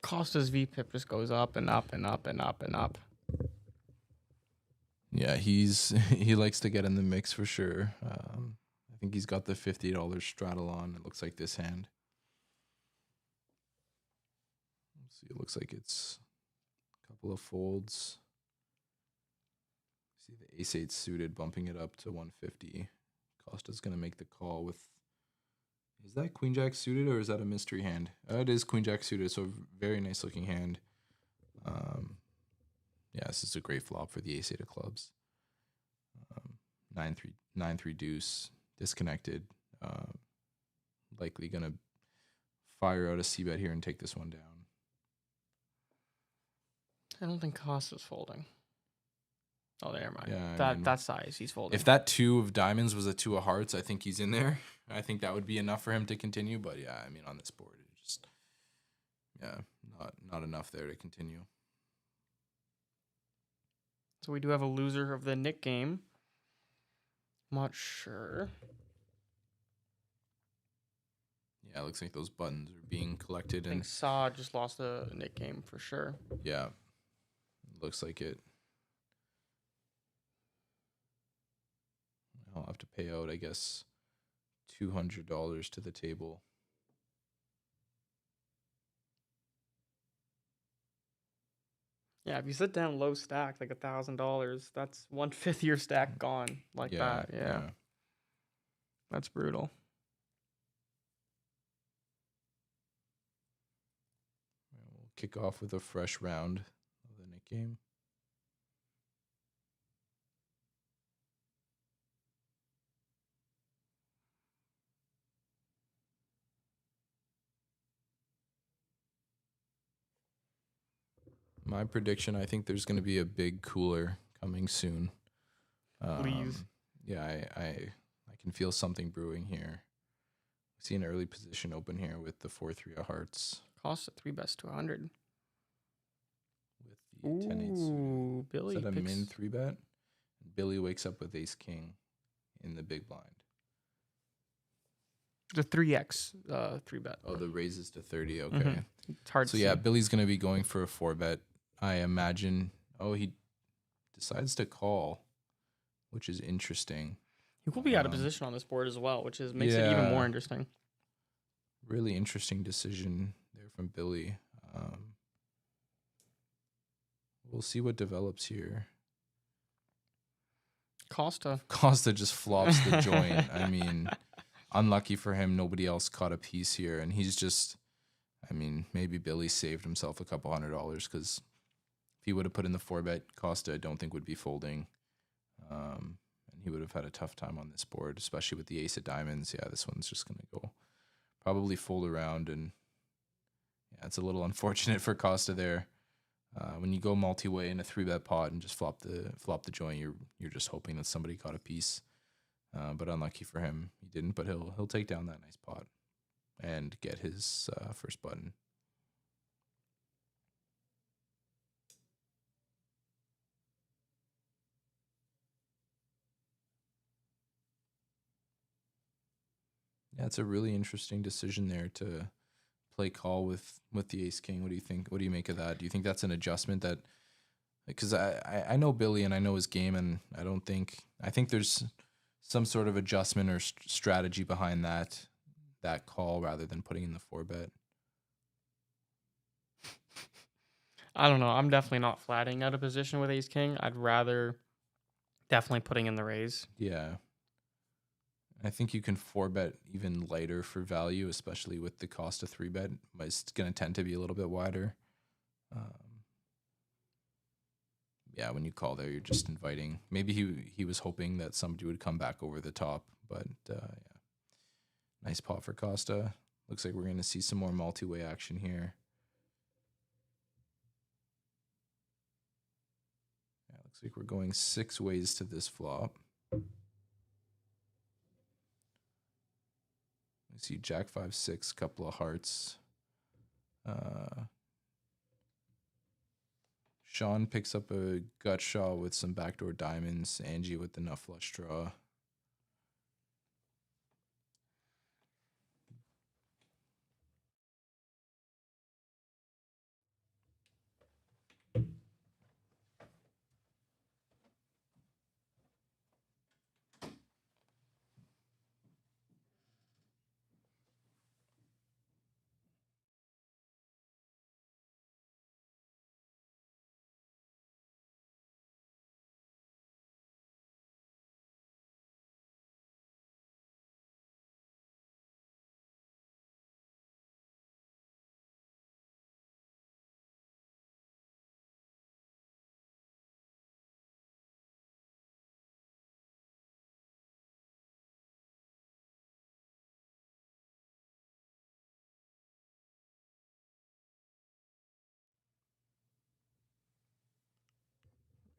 Costa's VPIP just goes up and up and up and up and up. Yeah, he likes to get in the mix for sure. I think he's got the $50 straddle on. It looks like this hand. Let's see, it looks like it's a couple of folds. See the ace-8 suited, bumping it up to 150. Costa's going to make the call with... Is that queen-jack suited or is that a mystery hand? It is queen-jack suited, so very nice looking hand. Yeah, this is a great flop for the ace-8 of clubs. 9-3 deuce, disconnected. Likely going to fire out a c-bet here and take this one down. I don't think Costa's folding. Oh, never mind. Yeah, that size, he's folding. If that 2 of diamonds was a 2 of hearts, I think he's in there. I think that would be enough for him to continue. But yeah, I mean, on this board, it just, yeah, not enough there to continue. So we do have a loser of the Nick game. Not sure. Yeah, it looks like those buttons are being collected. I think Saad just lost the Nick game for sure. Yeah, looks like it. I'll have to pay out, I guess, $200 to the table. Yeah, if you sit down low stack, like $1,000, that's 1/5 your stack gone like that. Yeah. That's brutal. We'll kick off with a fresh round of the Nick game. My prediction, I think there's going to be a big cooler coming soon. Please. Yeah, I can feel something brewing here. I see an early position open here with the 4-3 of hearts. Costa 3-bets to 100. With the 10-8 suited. Ooh, Billy Is that a picks... min 3-bet? Billy wakes up with ace-king in the big blind. The 3x 3-bet. Oh, the raises to 30. Okay. Mm-hmm. It's hard So to yeah, see. Billy's going to be going for a 4-bet. I imagine. Oh, he decides to call, which is interesting. He will be out of position on this board as well, which makes it even more interesting. Really interesting decision there from Billy. We'll see what develops here. Costa just flops the joint. I mean, unlucky for him, nobody else caught a piece here, and he's just, I mean, maybe Billy saved himself a couple $100 because if he would have put in the 4-bet, Kosta I don't think would be folding, and he would have had a tough time on this board, especially with the ace of diamonds. Yeah, this one's just gonna go probably fold around, and yeah, it's a little unfortunate for Kosta there. When you go multi-way in a 3-bet pot and just flop the joint, you're just hoping that somebody caught a piece. But unlucky for him, he didn't. But he'll take down that nice pot and get his first button. Yeah, it's a really interesting decision there to play call with the ace king. What do you think? What do you make of that? Do you think that's an adjustment that, because I know Billy and I know his game, and I think there's some sort of adjustment or strategy behind that call rather than putting in the 4-bet. I don't know. I'm definitely not flatting out of position with ace king. I'd rather definitely putting in the raise. Yeah. I think you can 4-bet even lighter for value, especially with the cost of 3-bet. It's going to tend to be a little bit wider. Yeah, when you call there, you're just inviting. Maybe he was hoping that somebody would come back over the top, but yeah. Nice pot for Kosta. Looks like we're going to see some more multi-way action here. Yeah, looks like we're going 6 ways to this flop. I see Jack 5-6, couple of hearts. Shawn picks up a gut shot with some backdoor diamonds. Angie with the nut flush draw.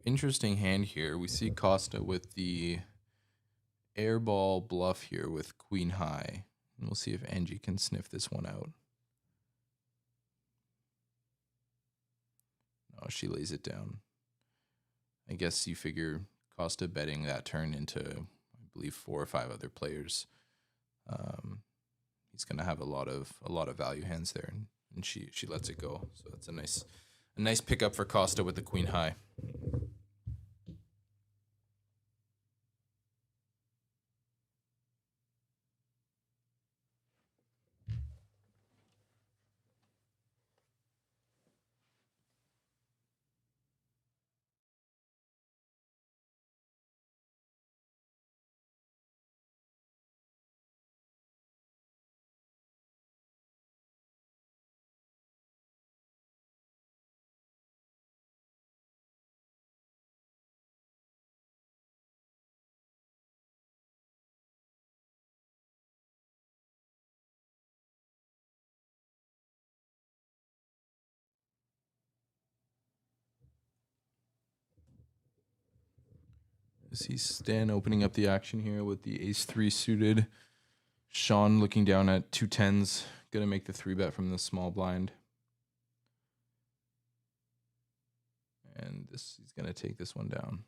Interesting hand here. We see Kosta with the airball bluff here with queen high. And we'll see if Angie can sniff this one out. No, she lays it down. I guess you figure Kosta betting that turn into, I believe, 4 or 5 other players. He's gonna have a lot of value hands there, and she lets it go. So that's a nice pickup for Kosta with the queen high. See Stan opening up the action here with the ace-3 suited. Shawn looking down at 2 10s, gonna make the 3-bet from the small blind. And he's gonna take this one down.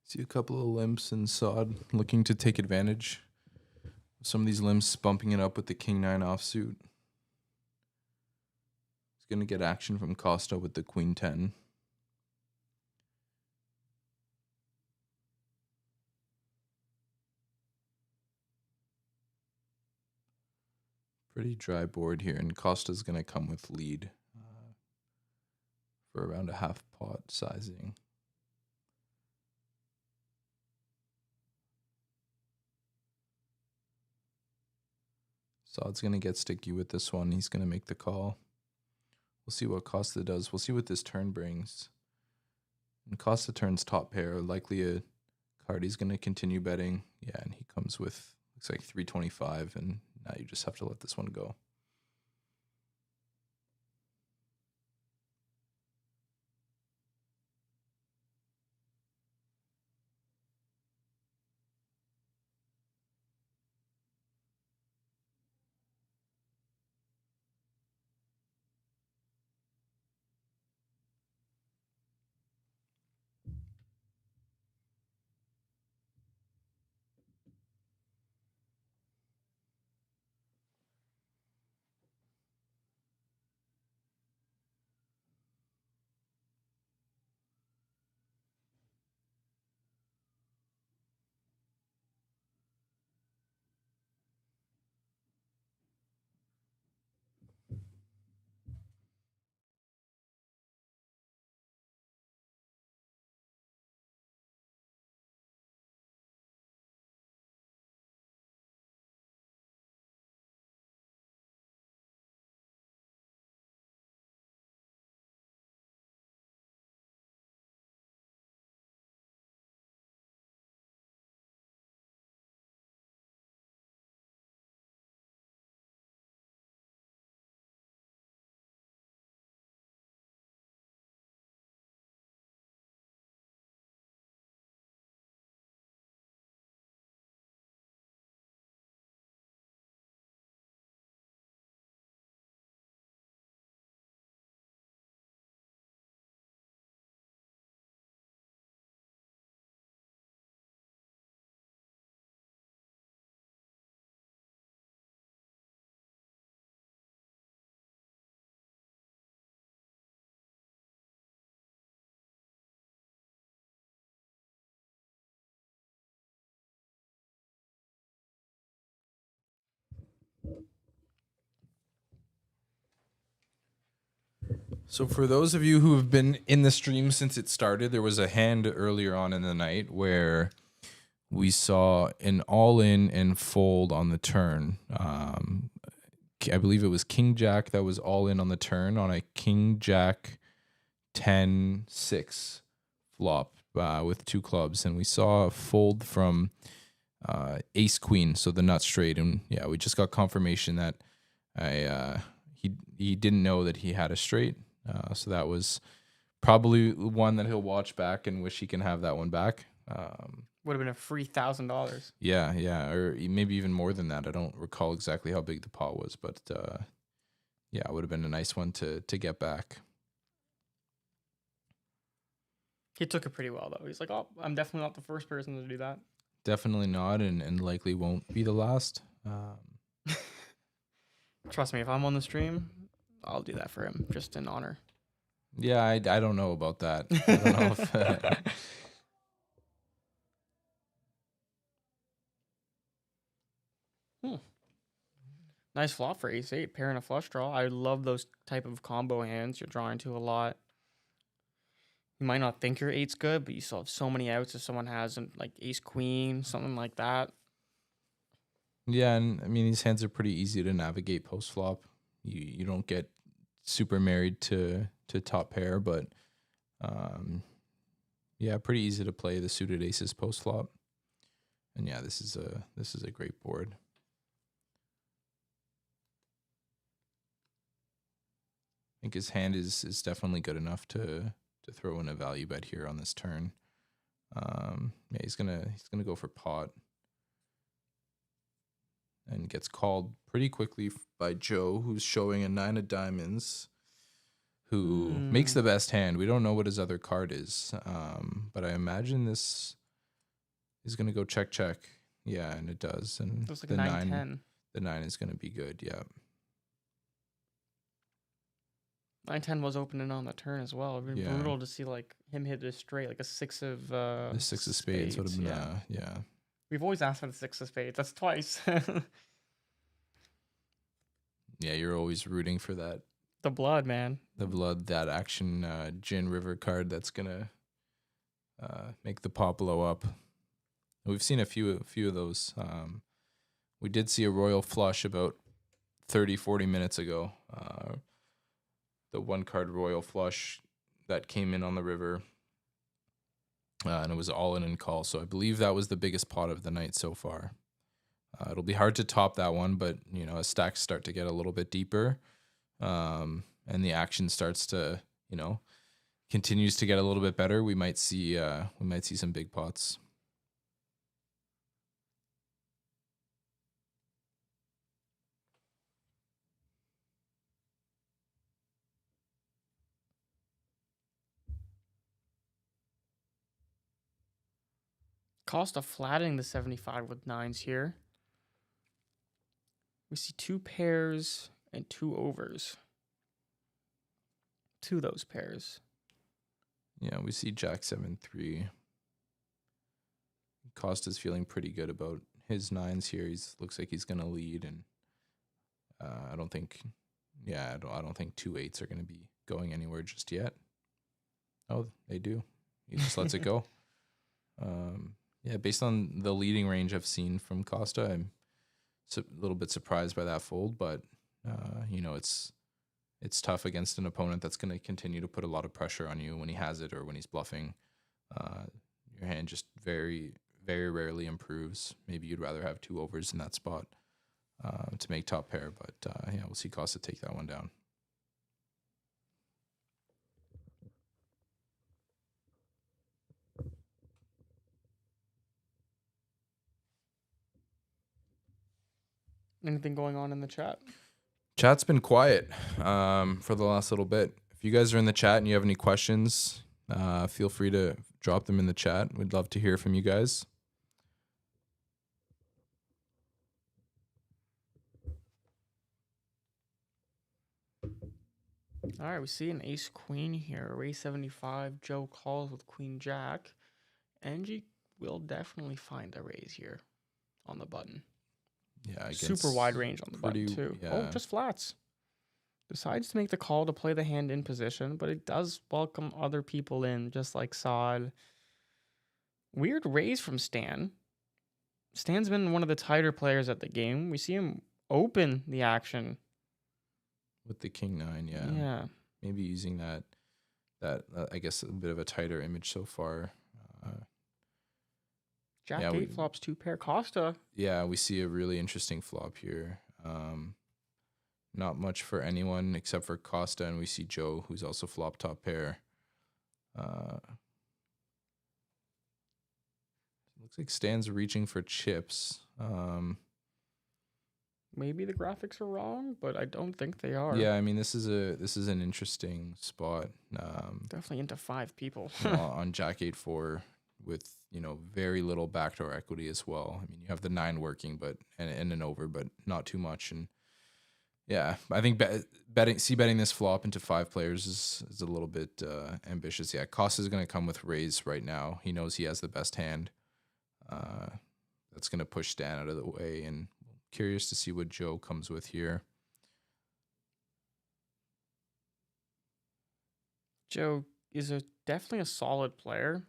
See a couple of limps and Saad looking to take advantage. Some of these limps bumping it up with the king-9 offsuit. He's going to get action from Kosta with the queen-10. Pretty dry board here, and Kosta's going to come with lead for around a half pot sizing. Saad's going to get sticky with this one. He's going to make the call. We'll see what Kosta does. We'll see what this turn brings. And Kosta turns top pair, likely a card he's going to continue betting. Yeah, and he comes with, looks like 325, and now you just have to let this one go. So for those of you who have been in the stream since it started, there was a hand earlier on in the night where we saw an all-in and fold on the turn. I believe it was King Jack that was all in on the turn on a King Jack 10-6 flop with 2 clubs, and we saw a fold from Ace Queen, so the nut straight, and yeah, we just got confirmation that he didn't know that he had a straight, so that was probably one that he'll watch back and wish he can have that one back. Would have been a free $1,000. Yeah, or maybe even more than that. I don't recall exactly how big the pot was, but yeah, it would have been a nice one to get back. He took it pretty well, though. He's like, oh, I'm definitely not the first person to do that. Definitely not, and likely won't be the last. Trust me, if I'm on the stream, I'll do that for him, just in honor. Yeah, I don't know about that. I don't know if... Nice flop for ace-8, pair and a flush draw. I love those type of combo hands you're drawing to a lot. You might not think your 8's good, but you still have so many outs if someone has like ace-queen, something like that. Yeah, and I mean, these hands are pretty easy to navigate post-flop. You don't get super married to top pair, but yeah, pretty easy to play the suited aces post-flop. And yeah, this is a great board. I think his hand is definitely good enough to throw in a value bet here on this turn. Yeah, he's gonna go for pot, and gets called pretty quickly by Joe, who's showing a 9 of diamonds, who makes the best hand. We don't know what his other card is, but I imagine this is gonna go check. Yeah, and it does. And It was like the 9-10. The 9 is gonna be good. Yeah. 9-10 was opening on the turn as well. It'd been Yeah. brutal to see like him hit this straight, like a 6 of The 6 of spades would have been yeah. We've always asked for the 6 of spades. That's twice. Yeah, you're always rooting for that. The blood, man. The blood, that action Gin River card that's gonna make the pot blow up. We've seen a few of those. We did see a royal flush about 30-40 minutes ago. The 1-card royal flush that came in on the river, and it was all in and call. So I believe that was the biggest pot of the night so far. It'll be hard to top that one, but you know, as stacks start to get a little bit deeper, and the action starts to, you know, continues to get a little bit better, we might see some big pots. Kosta flattening the 75 with 9s here. We see 2 pairs and 2 overs. 2 of those pairs. Yeah, we see Jack 7-3. Kosta's feeling pretty good about his 9s here. Looks like he's gonna lead, and I don't think 2 8s are gonna be going anywhere just yet. Oh, they do. He just lets it go. Yeah, based on the leading range I've seen from Kosta, I'm a little bit surprised by that fold, but you know, it's tough against an opponent that's going to continue to put a lot of pressure on you when he has it or when he's bluffing. Your hand just very, very rarely improves. Maybe you'd rather have 2 overs in that spot to make top pair, but yeah, we'll see Kosta take that one down. Anything going on in the chat? Chat's been quiet for the last little bit. If you guys are in the chat and you have any questions, feel free to drop them in the chat. We'd love to hear from you guys. All right, we see an ace queen here. Raise 75. Joe calls with queen jack. Angie will definitely find a raise here on the button. Yeah, Super wide range on the button too. Yeah. Oh, just flats. Decides to make the call to play the hand in position, but it does welcome other people in, just like Saad. Weird raise from Stan. Stan's been one of the tighter players at the game. We see him open the action. With the king 9, yeah. Yeah. Maybe using that I guess a bit of a tighter image so far. Jack Yeah, 8 flops 2 pair. Kosta. Yeah, we see a really interesting flop here. Not much for anyone except for Kosta, and we see Joe, who's also flop top pair. Looks like Stan's reaching for chips. Maybe the graphics are wrong, but I don't think they are. Yeah, I mean this is an interesting spot. Definitely into 5 people. On Jack 8-4 with very little backdoor equity as well. I mean you have the 9 working, but and an over, but not too much. And yeah, I think betting this flop into 5 players is a little bit ambitious. Yeah, Kosta is going to come with raise right now. He knows he has the best hand. That's going to push Stan out of the way, and curious to see what Joe comes with here. Joe is definitely a solid player.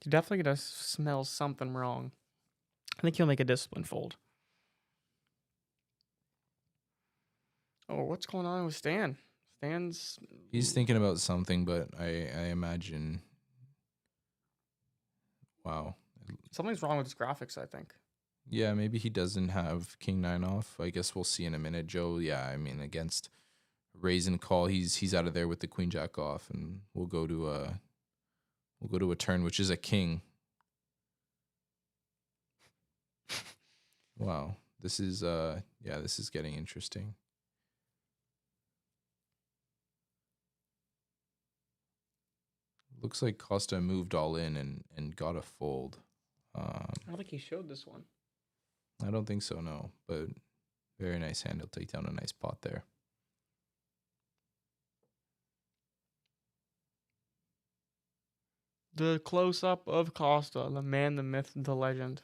He's definitely going to smell something wrong. I think he'll make a discipline fold. Oh, what's going on with Stan? He's thinking about something, but I imagine. Wow. Something's wrong with his graphics, I think. Yeah, maybe he doesn't have king 9 off. I guess we'll see in a minute. Joe, yeah, I mean against raise and call, he's out of there with the queen jack off, and we'll go to a turn which is a king. Wow. This is getting interesting. Looks like Kosta moved all in and got a fold. I don't think he showed this one. I don't think so, no. But very nice hand. He'll take down a nice pot there. The close-up of Kosta, the man, the myth, the legend.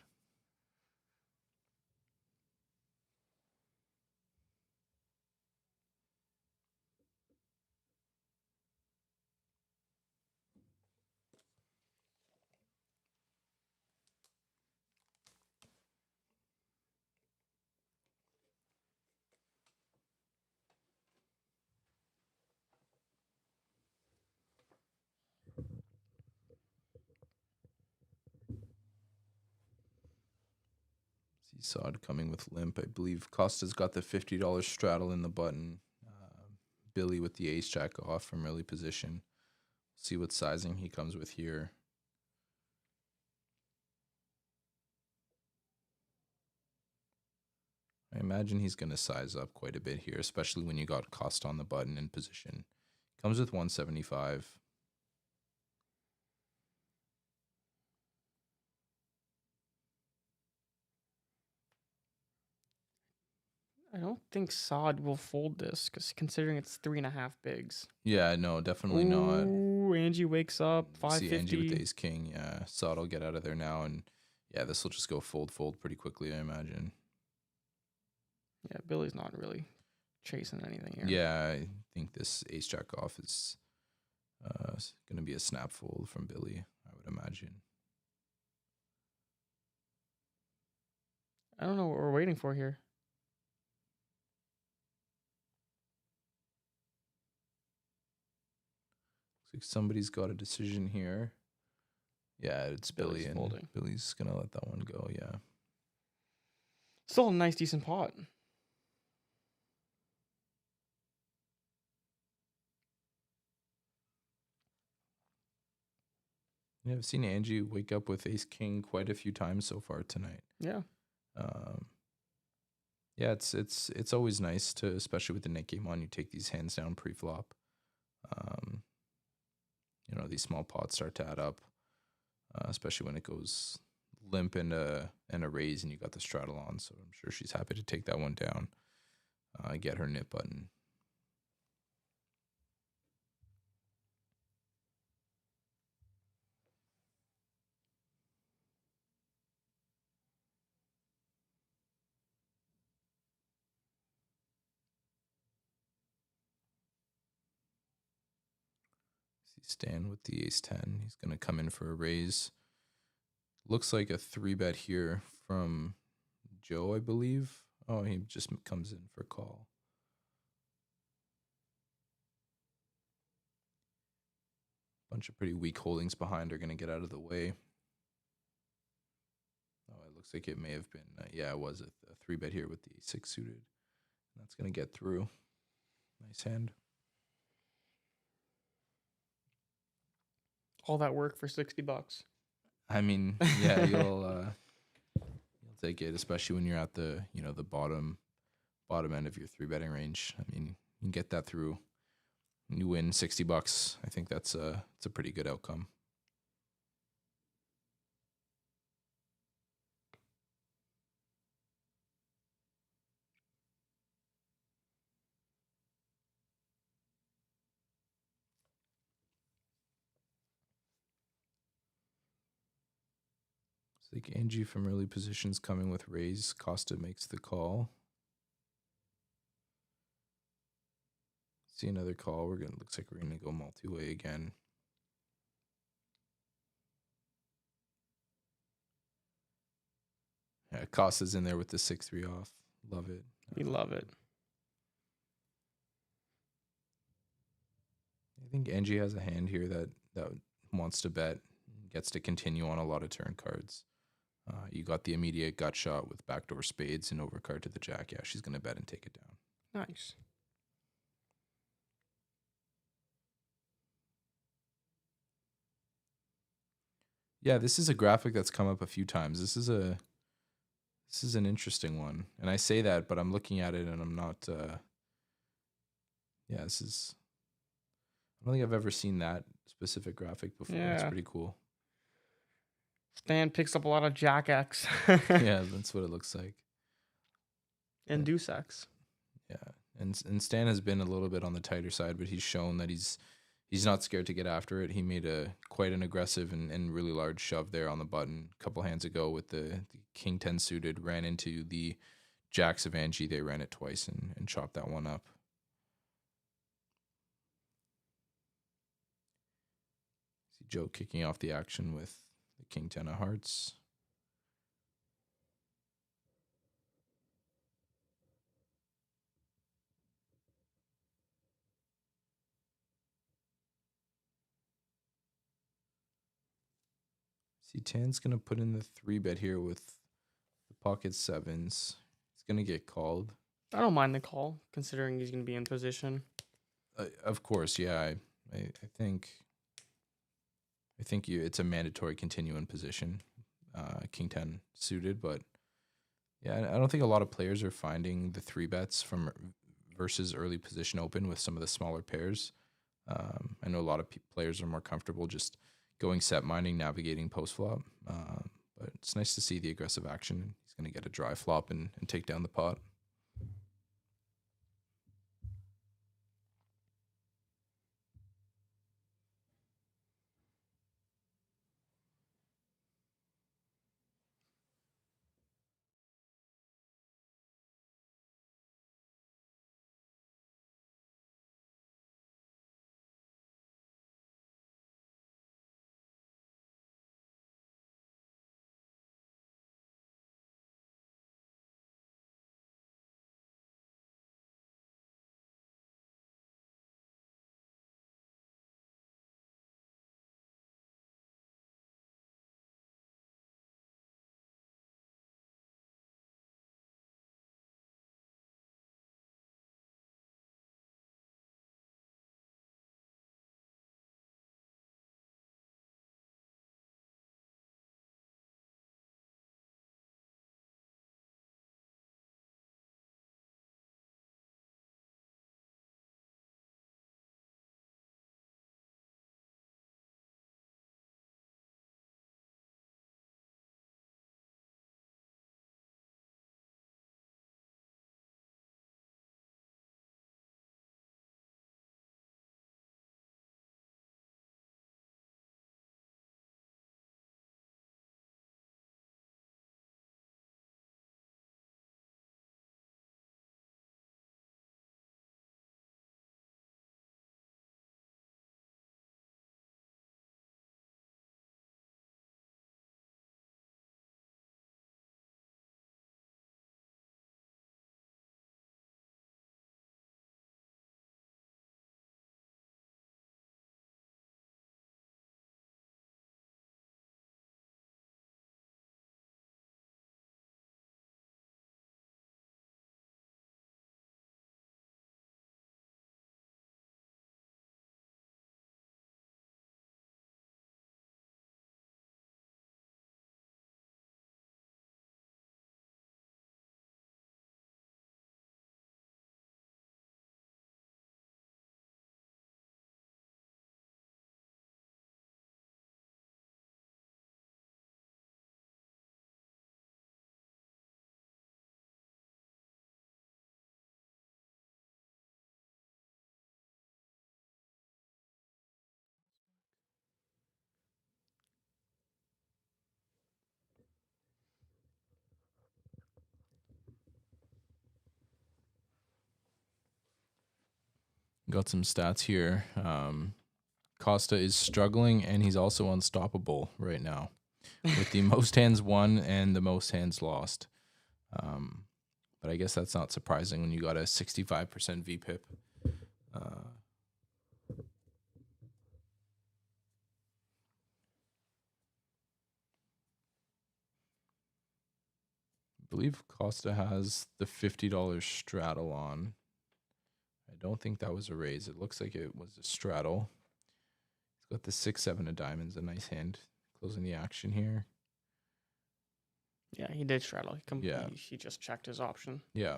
Saad coming with limp. I believe Kosta's got the $50 straddle in the button. Billy with the ace jack off from early position. See what sizing he comes with here. I imagine he's going to size up quite a bit here, especially when you got Kosta on the button in position. Comes with 175. I don't think Saad will fold this, because considering it's 3.5 bigs. Yeah, no, definitely not. Ooh, Angie wakes up, 550. See Angie with ace king. Yeah, Saad will get out of there now, and yeah, this will just go fold pretty quickly, I imagine. Yeah, Billy's not really chasing anything here. Yeah, I think this ace jack off is going to be a snap fold from Billy, I would imagine. I don't know what we're waiting for here. Looks like somebody's got a decision here. Yeah, it's Billy, and folding. Billy's going to let that one go, yeah. Still a nice, decent pot. Yeah, I've seen Angie wake up with ace king quite a few times so far tonight. Yeah. Yeah, it's always nice to, especially with the net game on, you take these hands down pre-flop. These small pots start to add up, especially when it goes limp and a raise and you got the straddle on. So I'm sure she's happy to take that one down, get her nip button. Stan with the ace-10. He's going to come in for a raise. Looks like a 3-bet here from Joe, I believe. Oh, he just comes in for a call. Bunch of pretty weak holdings behind are going to get out of the way. Oh, it looks like it may have been, yeah, it was a 3-bet here with the 6 suited. That's going to get through. Nice hand. All that work for $60. I mean, yeah, you'll take it, especially when you're at the the bottom end of your 3-betting range. I mean, you can get that through. You win $60. I think it's a pretty good outcome. It's like Angie from early positions coming with raise. Kosta makes the call. See another call. Looks like we're gonna go multi-way again. Yeah, Kosta's in there with the 6-3 off. Love it. We love it. I think Angie has a hand here that wants to bet, gets to continue on a lot of turn cards. You got the immediate gut shot with backdoor spades and overcard to the jack. Yeah, she's gonna bet and take it down. Nice. Yeah, this is a graphic that's come up a few times. This is an interesting one, and I say that, but I'm looking at it and I'm not. Yeah, this is. I don't think I've ever seen that specific graphic before. It's Yeah. pretty cool. Stan picks up a lot of Jack X. Yeah, that's what it looks like. And Deuce X. Yeah, and Stan has been a little bit on the tighter side, but he's shown that he's not scared to get after it. He made quite an aggressive and really large shove there on the button a couple hands ago with the King 10 suited, ran into the jacks of Angie. They ran it twice and chopped that one up. See Joe kicking off the action with the King 10 of hearts. See, Tan's going to put in the 3-bet here with the pocket 7s. He's going to get called. I don't mind the call, considering he's going to be in position. Of course, yeah. I think it's a mandatory continue in position. King 10 suited, but yeah, I don't think a lot of players are finding the 3-bets from versus early position open with some of the smaller pairs. I know a lot of players are more comfortable just going set minding, navigating post flop. But it's nice to see the aggressive action. He's going to get a dry flop and take down the pot. Got some stats here. Kosta is struggling, and he's also unstoppable right now with the most hands won and the most hands lost. But I guess that's not surprising when you got a 65% VPIP. I believe Kosta has the $50 straddle on. I don't think that was a raise. It looks like it was a straddle. He's got the 6-7 of diamonds, a nice hand closing the action here. Yeah, he did straddle. Yeah. He just checked his option. Yeah.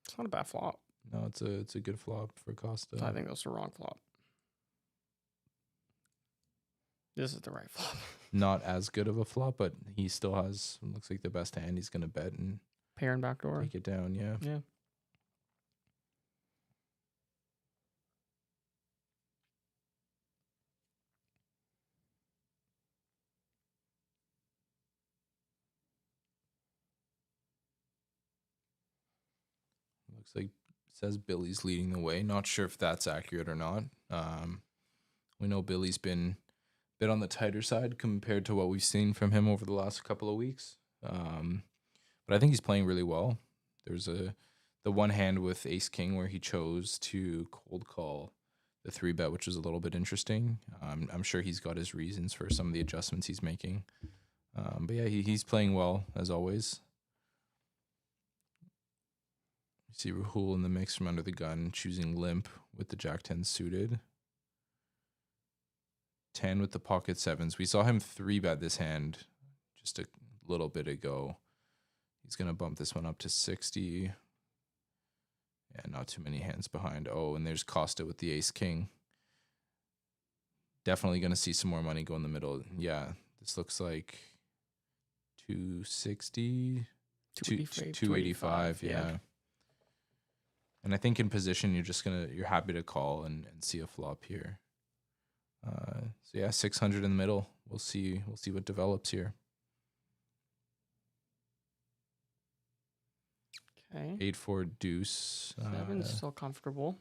It's not a bad flop. No, it's a good flop for Kosta. I think that was the wrong flop. This is the right flop. Not as good of a flop, but he still has, looks like the best hand. He's going to bet and Pair and backdoor. take it down, yeah. Yeah. Looks like says Billy's leading the way. Not sure if that's accurate or not. We know Billy's been a bit on the tighter side compared to what we've seen from him over the last couple of weeks. But I think he's playing really well. There's the one hand with Ace King where he chose to cold call the 3-bet, which was a little bit interesting. I'm sure he's got his reasons for some of the adjustments he's making. But yeah, he's playing well as always. You see Rahul in the mix from under the gun, choosing limp with the Jack-10 suited. 10 with the pocket sevens. We saw him 3-bet this hand just a little bit ago. He's going to bump this one up to 60. Yeah, not too many hands behind. Oh, and there's Kosta with the ace-king. Definitely going to see some more money go in the middle. Yeah, this looks like 260, 285. Yeah. And I think in position, you're happy to call and see a flop here. So yeah, 600 in the middle. We'll see what develops here. Okay. 8-4 deuce. 7's still comfortable.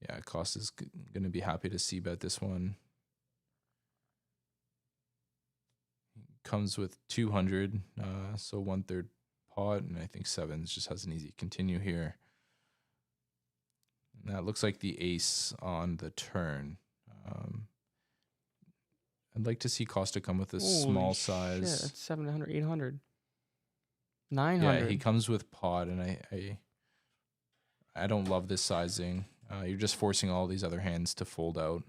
Yeah, Kosta's going to be happy to see bet this one. Comes with 200, so 1/3 pot, and I think sevens just has an easy continue here. And that looks like the ace on the turn. I'd like to see Kosta come with a small size. Shit, it's 700, 800, 900. Yeah, he comes with pot, and I don't love this sizing. You're just forcing all these other hands to fold out.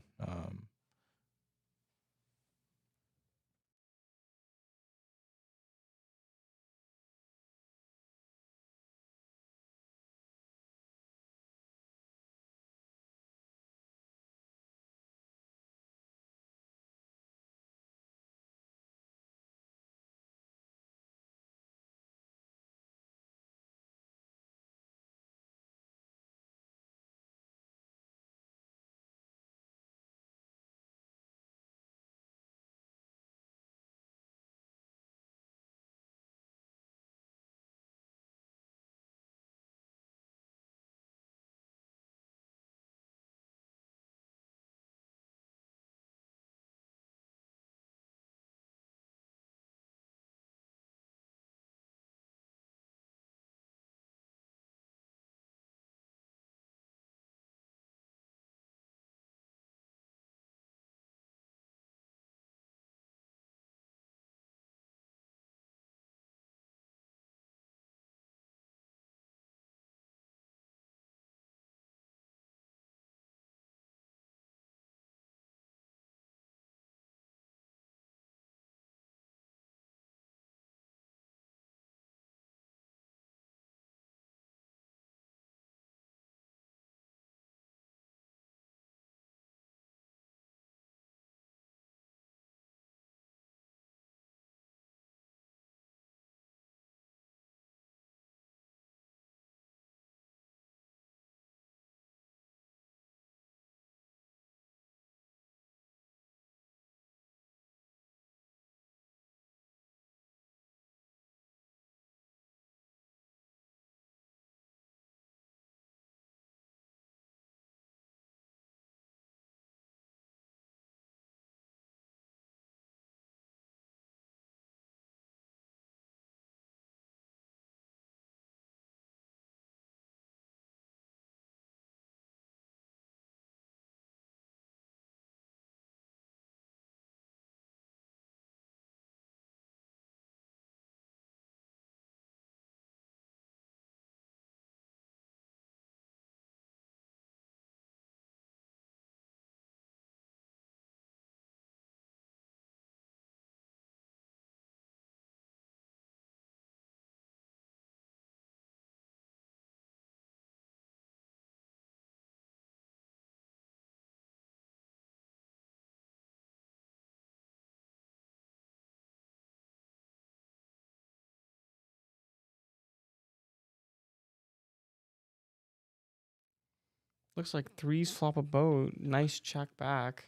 Looks like threes flop a boat. Nice check back.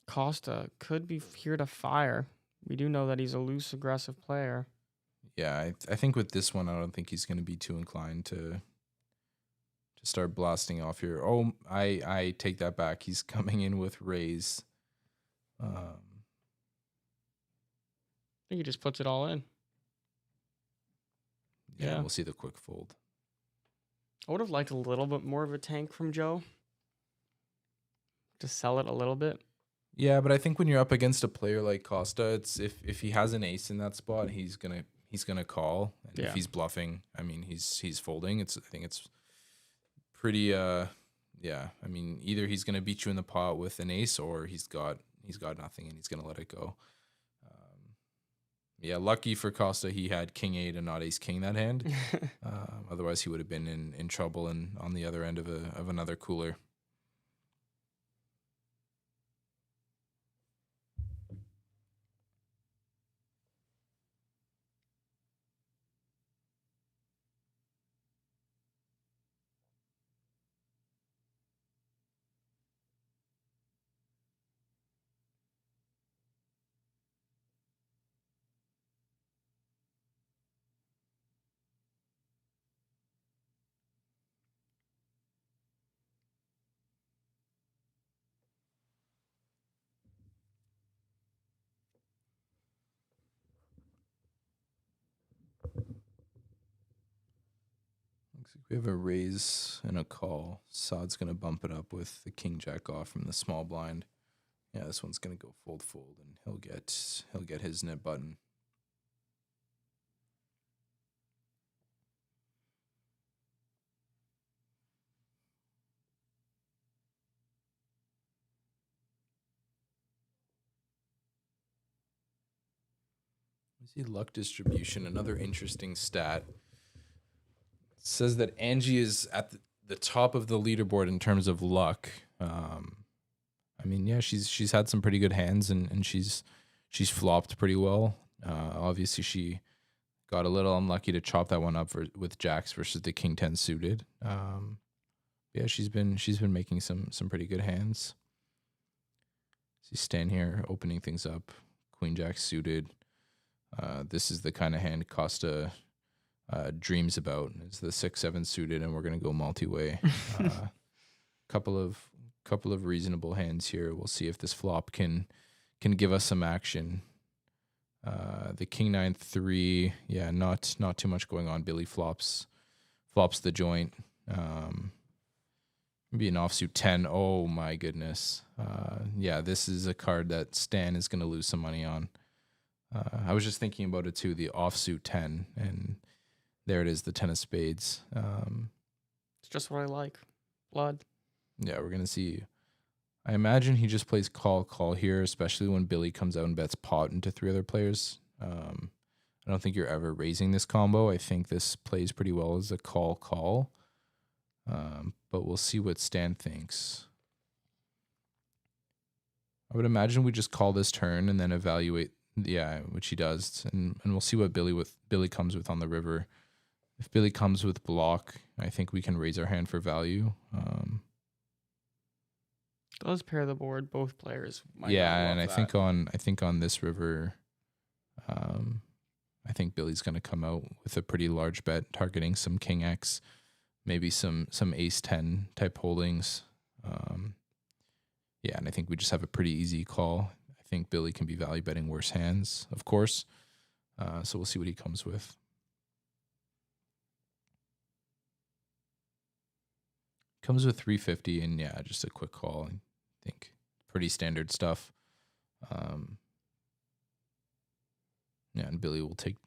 Kosta could be here to fire. We do know that he's a loose, aggressive player. Yeah, I think with this one, I don't think he's going to be too inclined to start blasting off here. Oh, I take that back. He's coming in with raise. I think he just puts it all in. Yeah. We'll see the quick fold. I would have liked a little bit more of a tank from Joe. To sell it a little bit. Yeah, but I think when you're up against a player like Kosta, it's if he has an ace in that spot, he's gonna call. And Yeah. if he's bluffing, I mean he's folding. I think it's pretty yeah. I mean either he's gonna beat you in the pot with an ace or he's got nothing and he's gonna let it go. Yeah, lucky for Kosta, he had king 8 and not ace king that hand. Otherwise, he would have been in trouble and on the other end of another cooler. Looks like we have a raise and a call. Saad's gonna bump it up with the king jack off from the small blind. Yeah, this one's gonna go fold, and he'll get his net button. We see luck distribution, another interesting stat. It says that Angie is at the top of the leaderboard in terms of luck. I mean, yeah, she's had some pretty good hands and she's flopped pretty well. Obviously, she got a little unlucky to chop that one up with jacks versus the king 10 suited. Yeah, she's been making some pretty good hands. So you stand here opening things up. Queen jack suited. This is the kind of hand Kosta dreams about. It's the 6-7 suited, and we're gonna go multi-way. Couple of reasonable hands here. We'll see if this flop can give us some action. The king 9-3, yeah, not too much going on. Billy flops the joint. Maybe an offsuit 10. Oh my goodness. Yeah, this is a card that Stan is gonna lose some money on. I was just thinking about it too, the offsuit 10, and there it is, the 10 of spades. It's just what I like. Blood. Yeah, we're going to see. I imagine he just plays call here, especially when Billy comes out and bets pot into 3 other players. I don't think you're ever raising this combo. I think this plays pretty well as a call. But we'll see what Stan thinks. I would imagine we just call this turn and then evaluate. Yeah, which he does, and we'll see what Billy comes with on the river. If Billy comes with block, I think we can raise our hand for value. Does pair the board, both players. Yeah, and I think on this river, I think Billy's going to come out with a pretty large bet, targeting some king X, maybe some ace 10 type holdings. Yeah, and I think we just have a pretty easy call. I think Billy can be value betting worse hands, of course. So we'll see what he comes with. Comes with 350, and yeah, just a quick call. I think pretty standard stuff. Yeah, and Billy will take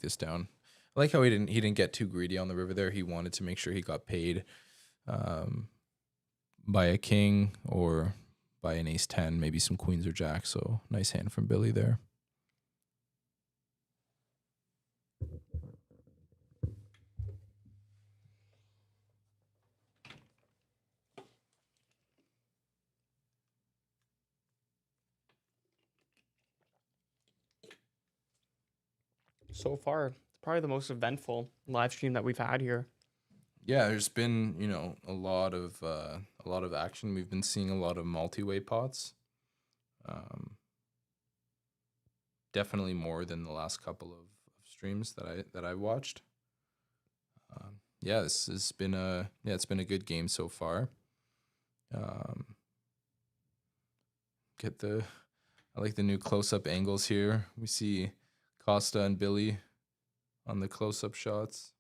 this down. I like how he didn't get too greedy on the river there. He wanted to make sure he got paid by a king or by an ace 10, maybe some queens or jacks. So nice hand from Billy there. So far, it's probably the most eventful live stream that we've had here. Yeah, there's been, a lot of action. We've been seeing a lot of multiway pots. Um, Definitely more than the last couple of streams that I watched. Yeah, this has been it's been a good game so far. Um, I like the new close-up angles here. We see Kosta and Billy on the close-up shots.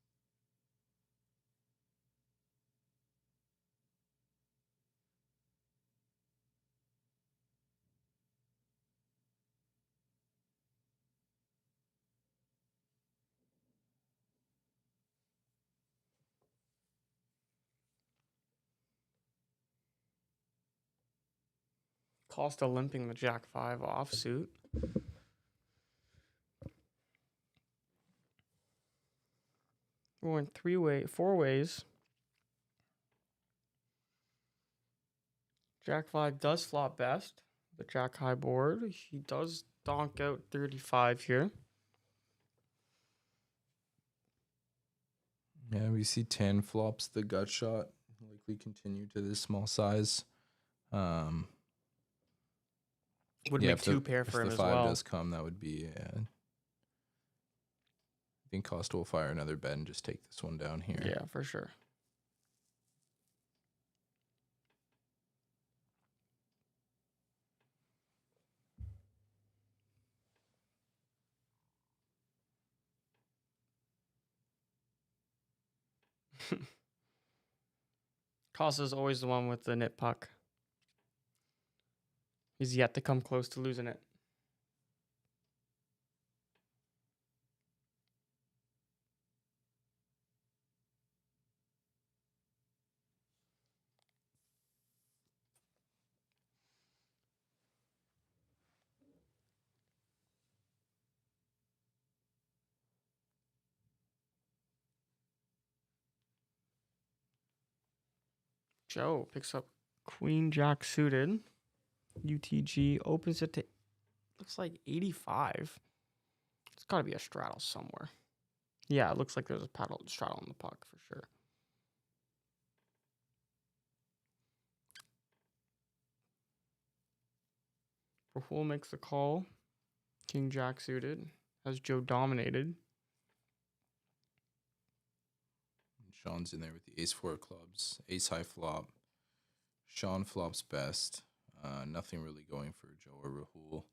Kosta limping the Jack 5 offsuit. We're going four ways. Jack 5 does flop best. The Jack high board. He does donk out 35 here. Yeah, we see 10 flops the gut shot. Likely continue to this small size. Would Yeah, make two pair for him if as the 5 well. does come, that would be. I think Costa will fire another bet and just take this one down here. Yeah, for sure. Costa's always the one with the nit puck. He's yet to come close to losing it. Joe picks up Queen Jack suited. UTG opens it to, looks like 85. It's got to be a straddle somewhere. Yeah, it looks like there's a straddle on the puck for sure. Rahul makes the call. King Jack suited. Has Joe dominated. Shawn's in there with the ace 4 of clubs, ace high flop. Shawn flops best. Nothing really going for Joe or Rahul.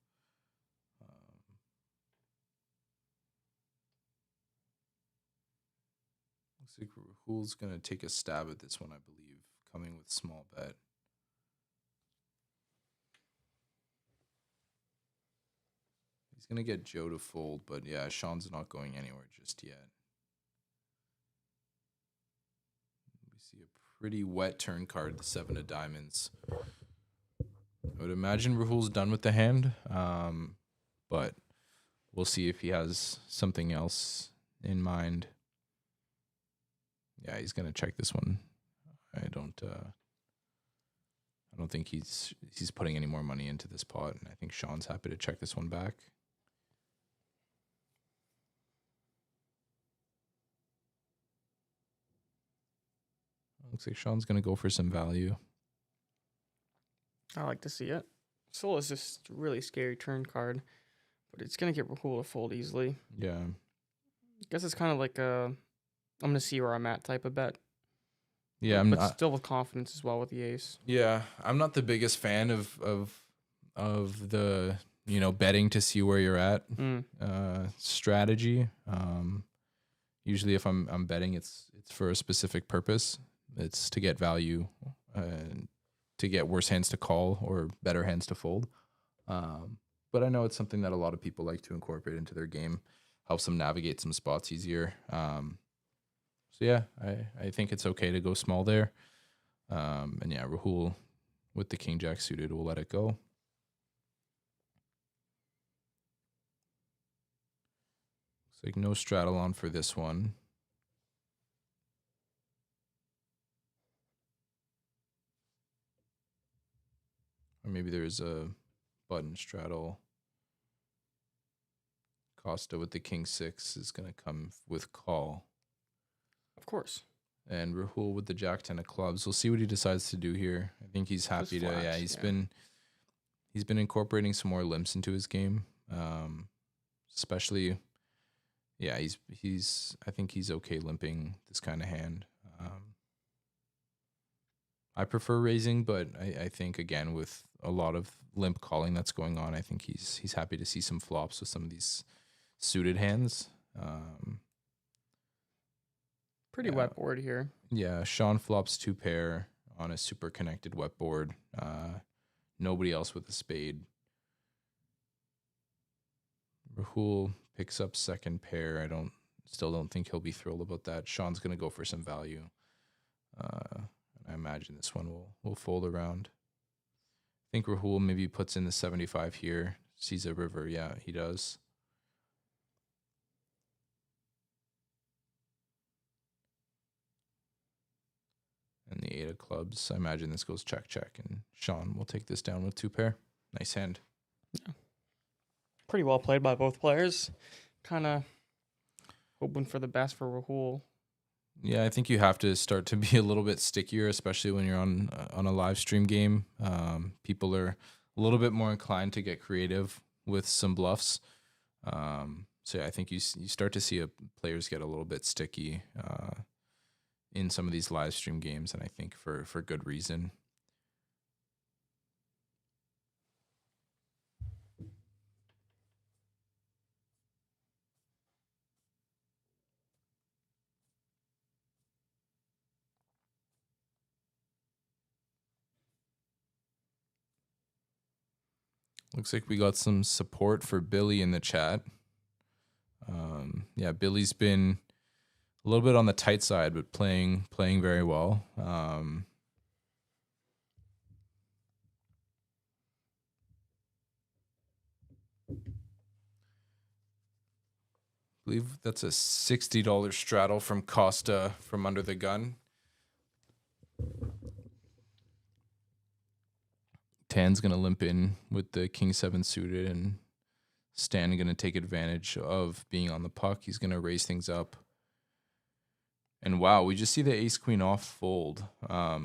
Looks like Rahul's going to take a stab at this one, I believe, coming with small bet. He's going to get Joe to fold, but yeah, Shawn's not going anywhere just yet. We see a pretty wet turn card, the 7 of diamonds. I would imagine Rahul's done with the hand, but we'll see if he has something else in mind. Yeah, he's gonna check this one. I don't think he's putting any more money into this pot, and I think Shawn's happy to check this one back. Looks like Shawn's gonna go for some value. I like to see it. Soul is just a really scary turn card, but it's going to get Rahul to fold easily. Yeah. I guess it's kind of like a I'm going to see where I'm at type of bet. Yeah, but still with confidence as well with the ace. Yeah, I'm not the biggest fan of the betting to see where you're at strategy. Usually, if I'm betting, it's for a specific purpose. It's to get value, to get worse hands to call or better hands to fold. But I know it's something that a lot of people like to incorporate into their game, helps them navigate some spots easier. So yeah, I think it's okay to go small there. And yeah, Rahul with the King Jack suited will let it go. Looks like no straddle on for this one. Or maybe there's a button straddle. Kosta with the King 6 is going to come with call. Of course. And Rahul with the Jack 10 of clubs. We'll see what he decides to do here. I think he's happy to. Yeah, he's been incorporating some more limps into his game. Especially, yeah, he's. I think he's okay limping this kind of hand. I prefer raising, but I think again with a lot of limp calling that's going on, I think he's happy to see some flops with some of these suited hands. Pretty wet board here. Yeah, Shawn flops 2 pair on a super connected wet board. Nobody else with a spade. Rahul picks up 2nd pair. I still don't think he'll be thrilled about that. Shawn's gonna go for some value. I imagine this one will fold around. I think Rahul maybe puts in the 75 here. Sees a river. Yeah, he does. And the 8 of clubs. I imagine this goes check, check. And Shawn will take this down with 2 pair. Nice hand. Yeah. Pretty well played by both players. Kind of hoping for the best for Rahul. Yeah, I think you have to start to be a little bit stickier, especially when you're on a live stream game. People are a little bit more inclined to get creative with some bluffs. So yeah, I think you start to see players get a little bit sticky in some of these live stream games, and I think for good reason. Looks like we got some support for Billy in the chat. Yeah, Billy's been a little bit on the tight side, but playing very well. I believe that's a $60 straddle from Kosta from under the gun. Tan's going to limp in with the King 7 suited, and Stan going to take advantage of being on the puck. He's going to raise things up. And wow, we just see the ace queen off fold. What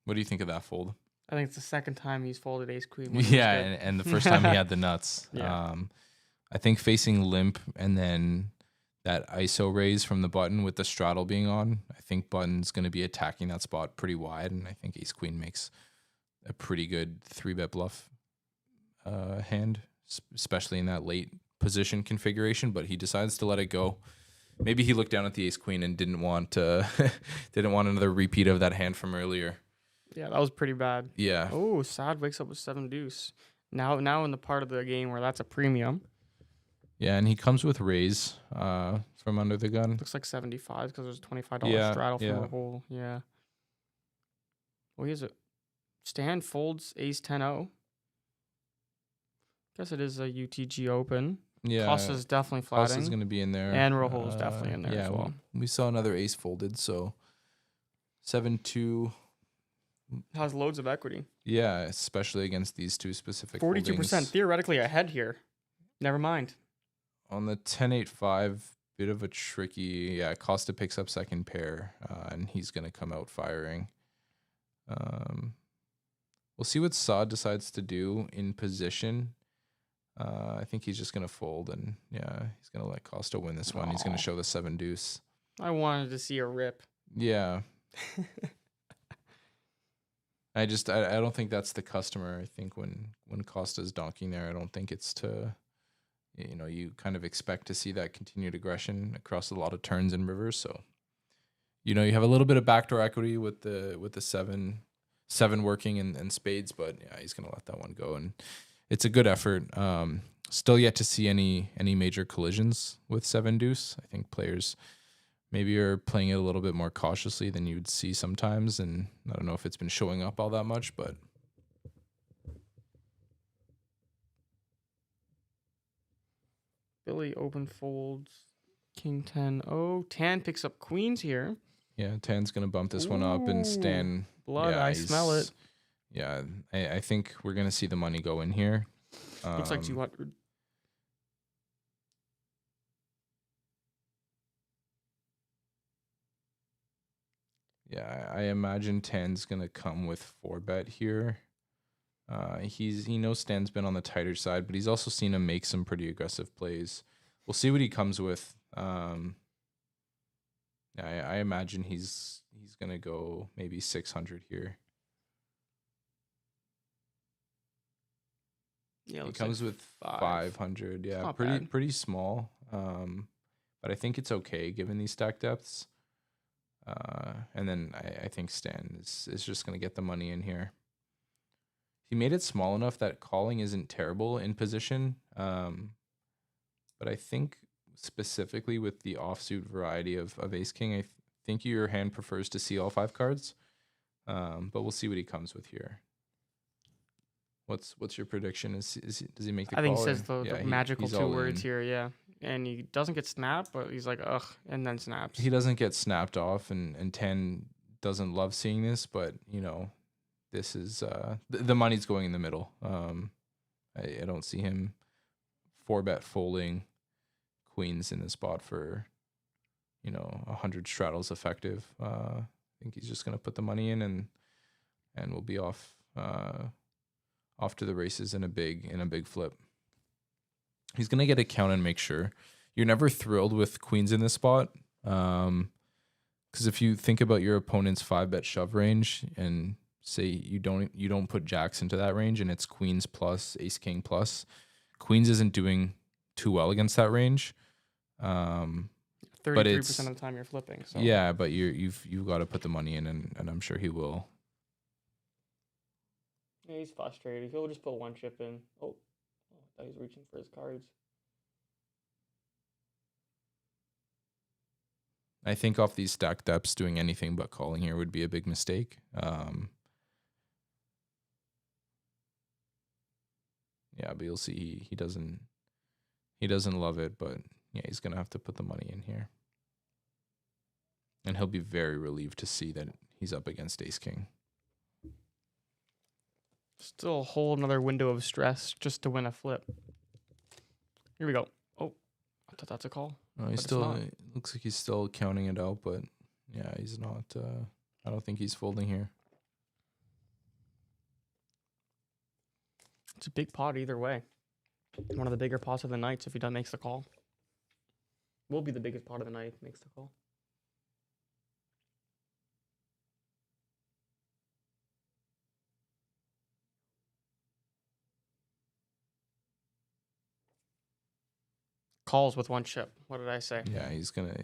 do you think of that fold? I think it's the second time he's folded ace queen. Yeah, and the first time he had the nuts. Yeah. I think facing limp and then that ISO raise from the button with the straddle being on, I think button's going to be attacking that spot pretty wide, and I think ace queen makes a pretty good 3-bet bluff hand, especially in that late position configuration, but he decides to let it go. Maybe he looked down at the ace queen and didn't want another repeat of that hand from earlier. Yeah, that was pretty bad. Yeah. Oh, Saad wakes up with 7 deuce. Now in the part of the game where that's a premium. Yeah, and he comes with raise from under the gun. Looks like 75 because there's a $25 straddle from the hole. Yeah. Well, he has a Stan folds ace 10-0. Guess it is a UTG open. Yeah. Kosta's definitely flatting. Kosta's going to be in there. And Rahul's definitely in there as well. We saw another ace folded, so 7-2. Has loads of equity. Yeah, especially against these two specific 42% holdings. theoretically ahead here. Never mind. On the 10-8-5, bit of a tricky. Yeah, Kosta picks up second pair, and he's going to come out firing. We'll see what Saad decides to do in position. I think he's just going to fold, and yeah, he's going to let Kosta win this one. He's going to show the 7 deuce. I wanted to see a rip. Yeah. I don't think that's the customer. I think when Kosta's donking there, I don't think it's to, you kind of expect to see that continued aggression across a lot of turns and rivers. So, you have a little bit of backdoor equity with the seven working and spades, but yeah, he's gonna let that one go, and it's a good effort. Still yet to see any major collisions with 7 deuce. I think players maybe are playing it a little bit more cautiously than you'd see sometimes, and I don't know if it's been showing up all that much, but Billy open folds King 10. Oh, Tan picks up queens here. yeah, Tan's gonna bump this one up, and Stan. Blood, yeah, I smell it. Yeah, I think we're gonna see the money go in here. Looks like 200. Yeah, I imagine 10's gonna come with 4-bet here. He knows Stan's been on the tighter side, but he's also seen him make some pretty aggressive plays. We'll see what he comes with. I imagine he's gonna go maybe 600 here. Yeah, He looks comes like with 500. Yeah, not pretty bad. pretty small. But I think it's okay given these stack depths. And then I think Stan is just gonna get the money in here. He made it small enough that calling isn't terrible in position. But I think specifically with the offsuit variety of Ace King, I think your hand prefers to see all 5 cards. But we'll see what he comes with here. What's your prediction? Does he make the I think call? he says Or- the yeah, magical he's 2 all words in. here, yeah. And he doesn't get snapped, but he's like, ugh, and then snaps. He doesn't get snapped off, and 10 doesn't love seeing this, but you know, this is the money's going in the middle. I don't see him 4-bet folding queens in the spot for, 100 straddles effective. I think he's just gonna put the money in and we'll be off to the races in a big flip. He's gonna get a count and make sure. You're never thrilled with queens in this spot, because if you think about your opponent's 5-bet shove range and say you don't put jacks into that range and it's queens plus ace king plus, queens isn't doing too well against that range. 33% of the time you're flipping. So yeah, but you've got to put the money in, and I'm sure he will. yeah, he's frustrated. He'll just put 1 chip in. Oh, I thought he was reaching for his cards. I think off these stack depths, doing anything but calling here would be a big mistake. Yeah, but you'll see he doesn't love it, but yeah, he's gonna have to put the money in here, and he'll be very relieved to see that he's up against ace king. Still a whole another window of stress just to win a flip. Here we go. Oh, I thought that's a call. He's it's still not. looks like he's still counting it out, but yeah, he's not. I don't think he's folding here. It's a big pot either way. One of the bigger pots of the night if he makes the call. Will be the biggest pot of the night if he makes the call. Calls with 1 chip. What did I say? Yeah, he's gonna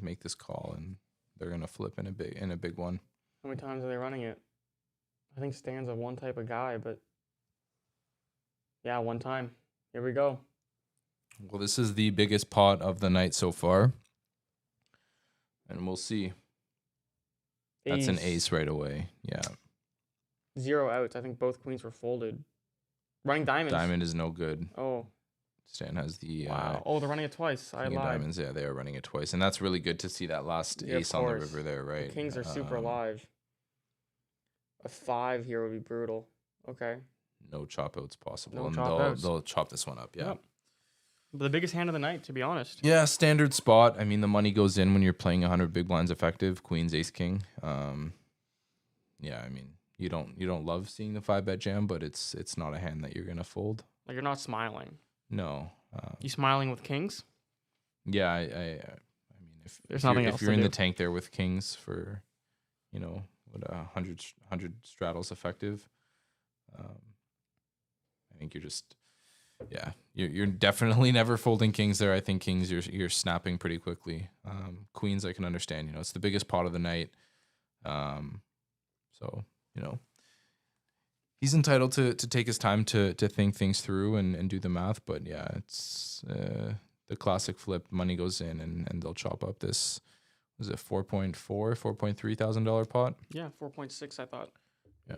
make this call, and they're gonna flip in a big one. How many times are they running it? I think Stan's a 1 type of guy, but yeah, 1 time. Here we go. Well, this is the biggest pot of the night so far, and we'll see. That's an ace right away. Yeah. 0 outs. I think both queens were folded. Running diamonds. Diamond is no good. Oh. Stan has the Wow. Oh, they're running it twice. I king of lied. diamonds. Yeah, they are running it twice, and that's really good to see that last Yeah, of ace on the course. river there, right? The kings are super live. A 5 here would be brutal. Okay. No chop outs possible, No and chop outs. they'll chop this one up. Yeah. Yep. But the biggest hand of the night, to be honest. Yeah, standard spot. I mean, the money goes in when you're playing 100 big blinds effective. Queens, ace, king. Yeah, I mean, you don't love seeing the 5-bet jam, but it's not a hand that you're gonna fold. Like, you're not smiling. No. You smiling with kings? Yeah, I mean, if There's if you're, nothing if else you're to in the do. tank there with kings for, what 100 straddles effective, I think you're just, yeah, you're definitely never folding kings there. I think kings you're snapping pretty quickly. Queens I can understand. It's the biggest pot of the night. So he's entitled to take his time to think things through and do the math. But yeah, it's the classic flip. Money goes in and they'll chop up this. Was it $4,300 pot? Yeah, 4.6, I thought. Yeah.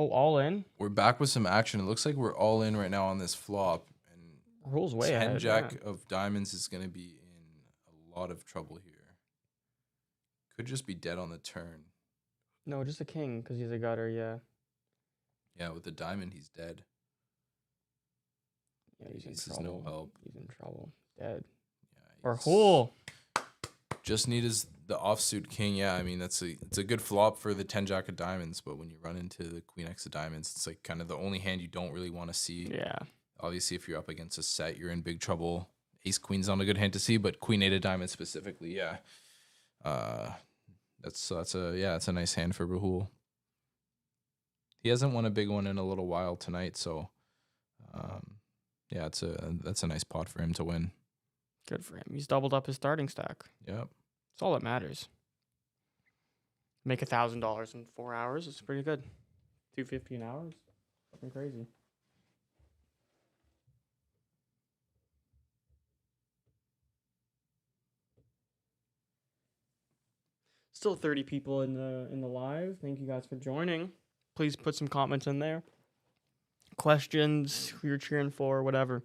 Oh, all in. We're back with some action. It looks like we're all in right now on this flop. And Rules way 10 ahead. jack Yeah. of diamonds is going to be in a lot of trouble here. Could just be dead on the turn. No, just a king because he's a gutter. Yeah. Yeah, with the diamond, he's dead. Yeah, he's in This is trouble. no help. He's in trouble. Dead. Yeah, Rahul. just need the offsuit king. Yeah, I mean it's a good flop for the 10 jack of diamonds, but when you run into the queen x of diamonds, it's like kind of the only hand you don't really want to see. Yeah. Obviously, if you're up against a set, you're in big trouble. Ace queen's not a good hand to see, but queen eight of diamonds specifically, yeah. It's a nice hand for Rahul. He hasn't won a big one in a little while tonight, so yeah, that's a nice pot for him to win. Good for him. He's doubled up his starting stack. Yep. That's all that matters. Make $1,000 in 4 hours. It's pretty good. $250 an hour. Fucking crazy. Still 30 people in the live. Thank you guys for joining. Please put some comments in there. Questions, who you're cheering for, whatever.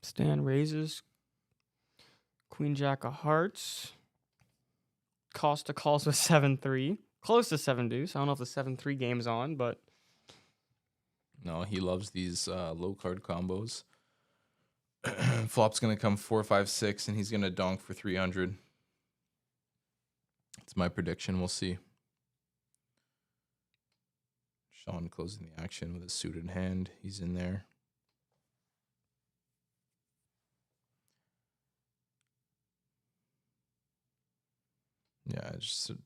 Stan raises. Queen Jack of Hearts. Kosta calls with 7-3. Close to 7 deuce. I don't know if the 7-3 game's on, but No, he loves these low card combos. Flop's gonna come 4, 5, 6, and he's gonna donk for 300. It's my prediction. We'll see. Shawn closing the action with a suited hand. He's in there. Yeah, just a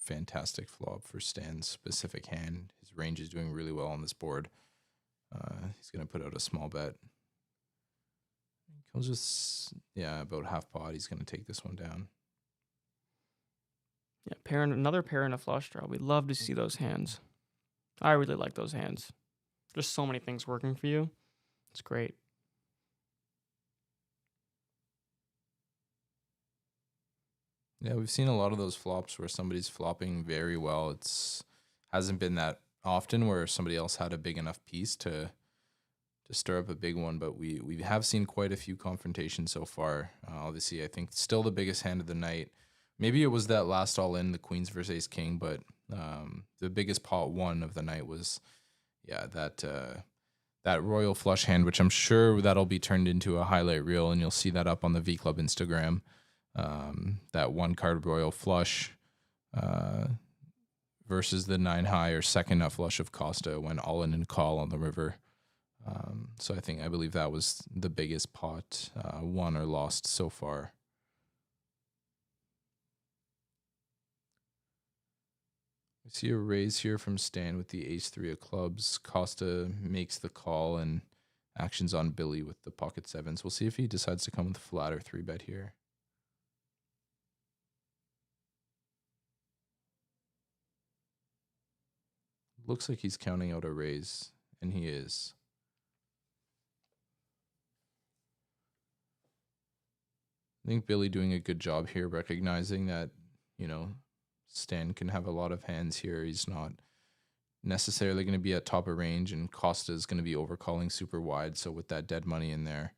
fantastic flop for Stan's specific hand. His range is doing really well on this board. He's going to put out a small bet. He comes with, about half pot. He's going to take this one down. yeah, another pair and a flush draw. We'd love to see those hands. I really like those hands. There's so many things working for you. It's great. Yeah, we've seen a lot of those flops where somebody's flopping very well. It's hasn't been that often where somebody else had a big enough piece to stir up a big one, but we have seen quite a few confrontations so far. Obviously, I think still the biggest hand of the night. Maybe it was that last all in, the queens versus ace king, but the biggest pot one of the night was that royal flush hand, which I'm sure that'll be turned into a highlight reel, and you'll see that up on the VClub Instagram. That one card royal flush versus the 9 high or second nut flush of Kosta went all in and call on the river. So I believe that was the biggest pot won or lost so far. We see a raise here from Stan with the ace-3 of clubs. Kosta makes the call and actions on Billy with the pocket sevens. We'll see if he decides to come with flat or 3-bet here. Looks like he's counting out a raise, and he is. I think Billy doing a good job here, recognizing that, Stan can have a lot of hands here. He's not necessarily going to be at top of range, and Kosta is going to be overcalling super wide. So with that dead money in there,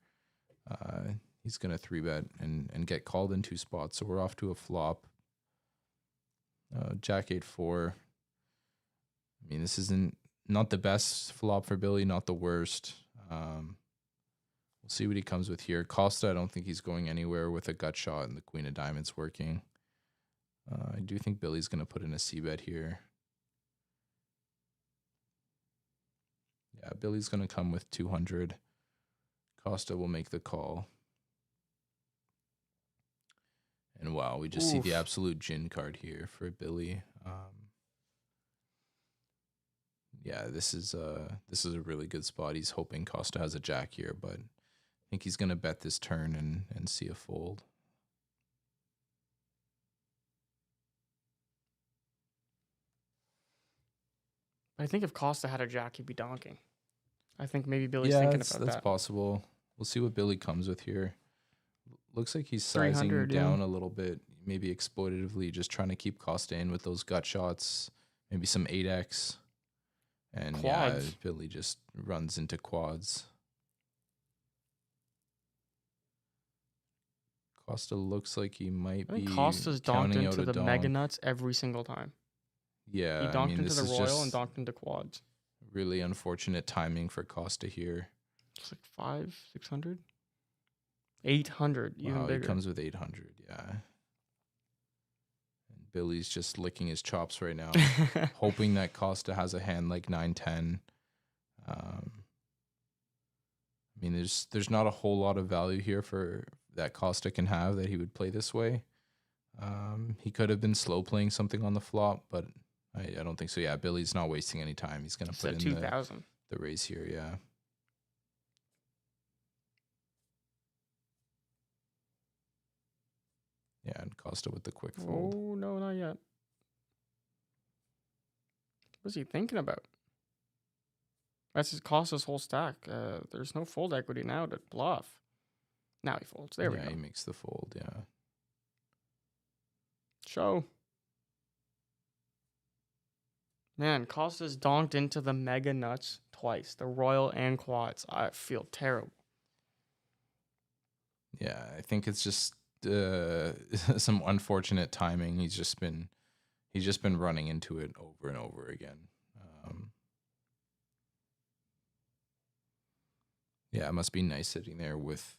he's going to 3-bet and get called in 2 spots. So we're off to a flop. Jack 8-4. I mean, this isn't not the best flop for Billy, not the worst. We'll see what he comes with here. Kosta, I don't think he's going anywhere with a gut shot and the queen of diamonds working. I do think Billy's going to put in a c-bet here. Yeah, Billy's going to come with 200. Kosta will make the call. And wow, we just see the absolute gin card here for Billy. Yeah, this is a really good spot. He's hoping Kosta has a jack here, but I think he's going to bet this turn and see a fold. I think if Kosta had a jack, he'd be donking. I think maybe Billy's Yeah, thinking that's about that. possible. We'll see what Billy comes with here. Looks like he's sizing 300, down a little bit, maybe exploitatively, just trying to keep Kosta in with those gut shots, maybe some 8x. And Quads. yeah, Billy just runs into quads. Kosta looks like he might I think be Kosta's donked counting out into a the donk. mega nuts every single time. Yeah, He I donked mean, into this the is royal and just donked into quads. really unfortunate timing for Kosta here. It's like 500, 600, 800, even Wow, bigger. he comes with 800, yeah. And Billy's just licking his chops right now, hoping that Kosta has a hand like 9-10. I mean, there's not a whole lot of value here for that Kosta can have that he would play this way. He could have been slow playing something on the flop, but I don't think so. Yeah, Billy's not wasting any time. He's going to put in 2,000. the raise here, yeah. Yeah, and Kosta with the quick fold. Oh, no, not yet. What's he thinking about? That's his Kosta's whole stack. There's no fold equity now to bluff. Now he folds. There we Yeah, go. he makes the fold, yeah. Show. Man, Kosta's donked into the mega nuts twice. The royal and quads. I feel terrible. Yeah, I think it's just some unfortunate timing. He's just been running into it over and over again. Yeah, it must be nice sitting there with,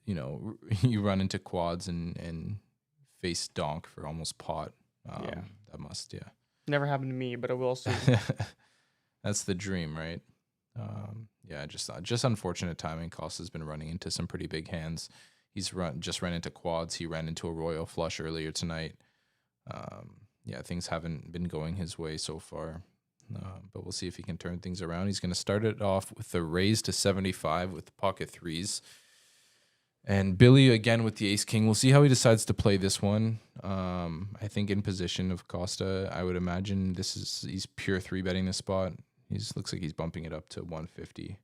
you run into quads and face donk for almost pot. Yeah. That must, yeah. Never happened to me, but it will soon. That's the dream, right? Yeah, just unfortunate timing. Kosta's been running into some pretty big hands. He's ran into quads. He ran into a royal flush earlier tonight. Yeah, things haven't been going his way so far. But we'll see if he can turn things around. He's going to start it off with the raise to 75 with pocket threes. And Billy again with the ace king. We'll see how he decides to play this one. I think in position of Kosta, I would imagine he's pure three betting this spot. Looks like he's bumping it up to 150.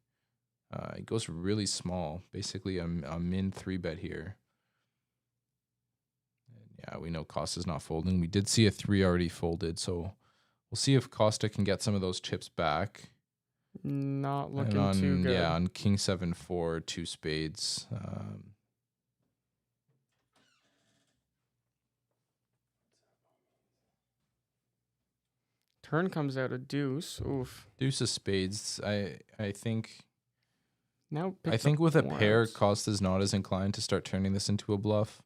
It goes really small, basically a min 3-bet here. And yeah, we know Kosta's not folding. We did see a 3 already folded, so we'll see if Kosta can get some of those chips back. Not looking too good. Yeah, on king 7-4, 2 spades. Turn comes out a deuce. Oof. Deuce of spades. I think Now with a pair, outs. Kosta's not as inclined to start turning this into a bluff.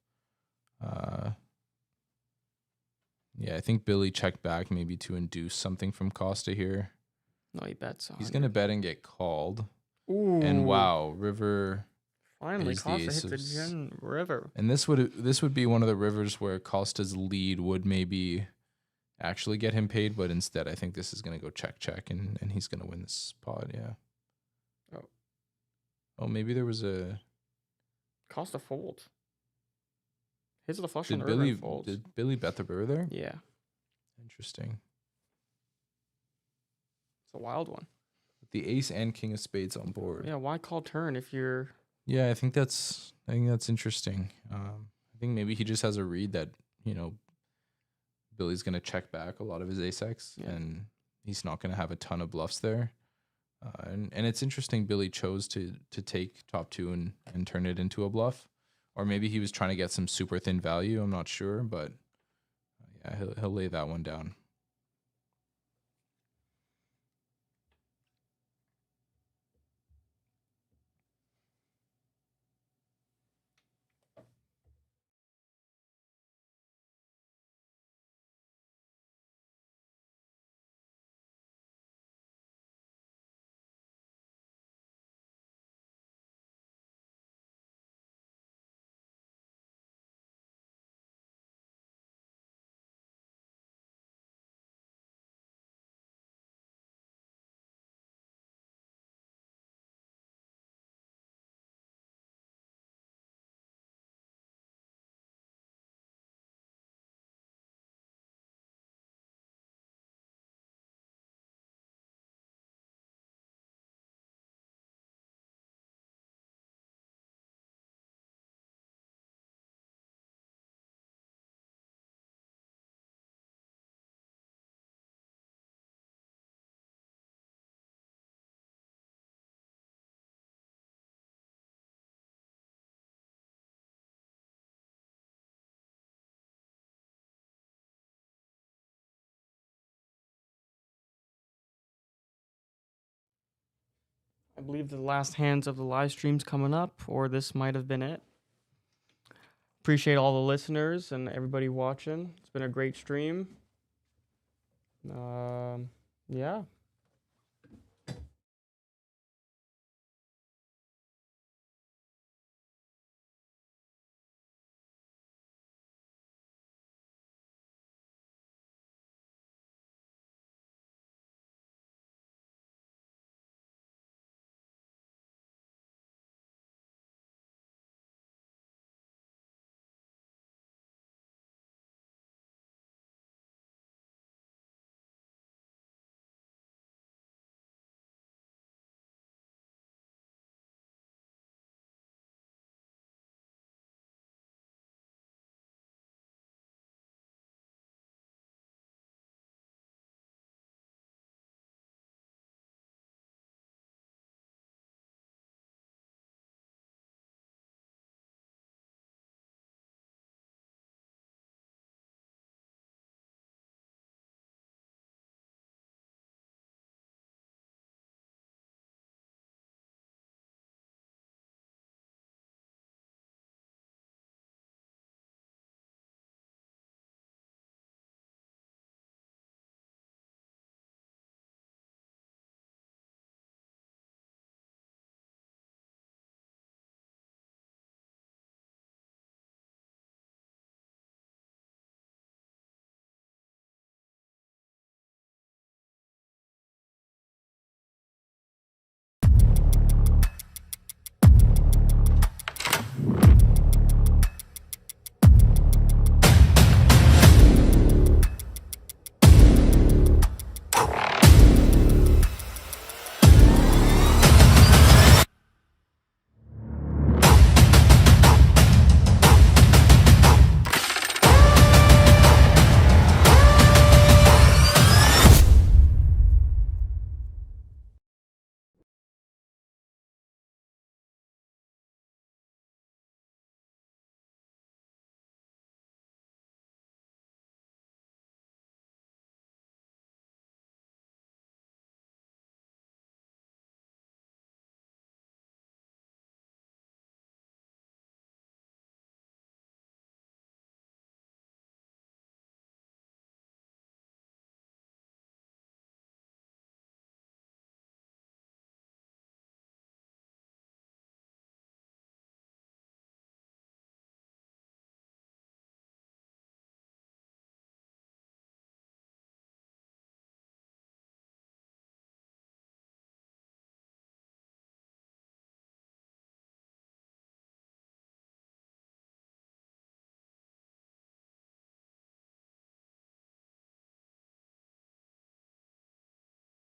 Yeah, I think Billy checked back maybe to induce something from Kosta here. No, he bets on. He's going to bet and get called. Ooh. And wow, river. Finally, is the Kosta ace hit the of gin river. And this would be one of the rivers where Kosta's lead would maybe actually get him paid, but instead I think this is going to go check and he's going to win this spot, yeah. Oh, maybe there was a Kosta folds. Hits the flush on Did the river Billy and folds. did Billy bet the river there? Yeah, Interesting. it's a wild one. The ace and king of spades on board. Yeah, why call turn if you're... Yeah, I think that's interesting. I think maybe he just has a read that, Billy's going to check back a lot of his ace-x, and he's not going to have a ton of bluffs there. And it's interesting Billy chose to take top 2 and turn it into a bluff. Or maybe he was trying to get some super thin value. I'm not sure, but yeah, he'll lay that one down. believe the last hands of the live stream's coming up, or this might have been it. Appreciate all the listeners and everybody watching. It's been a great stream. Yeah.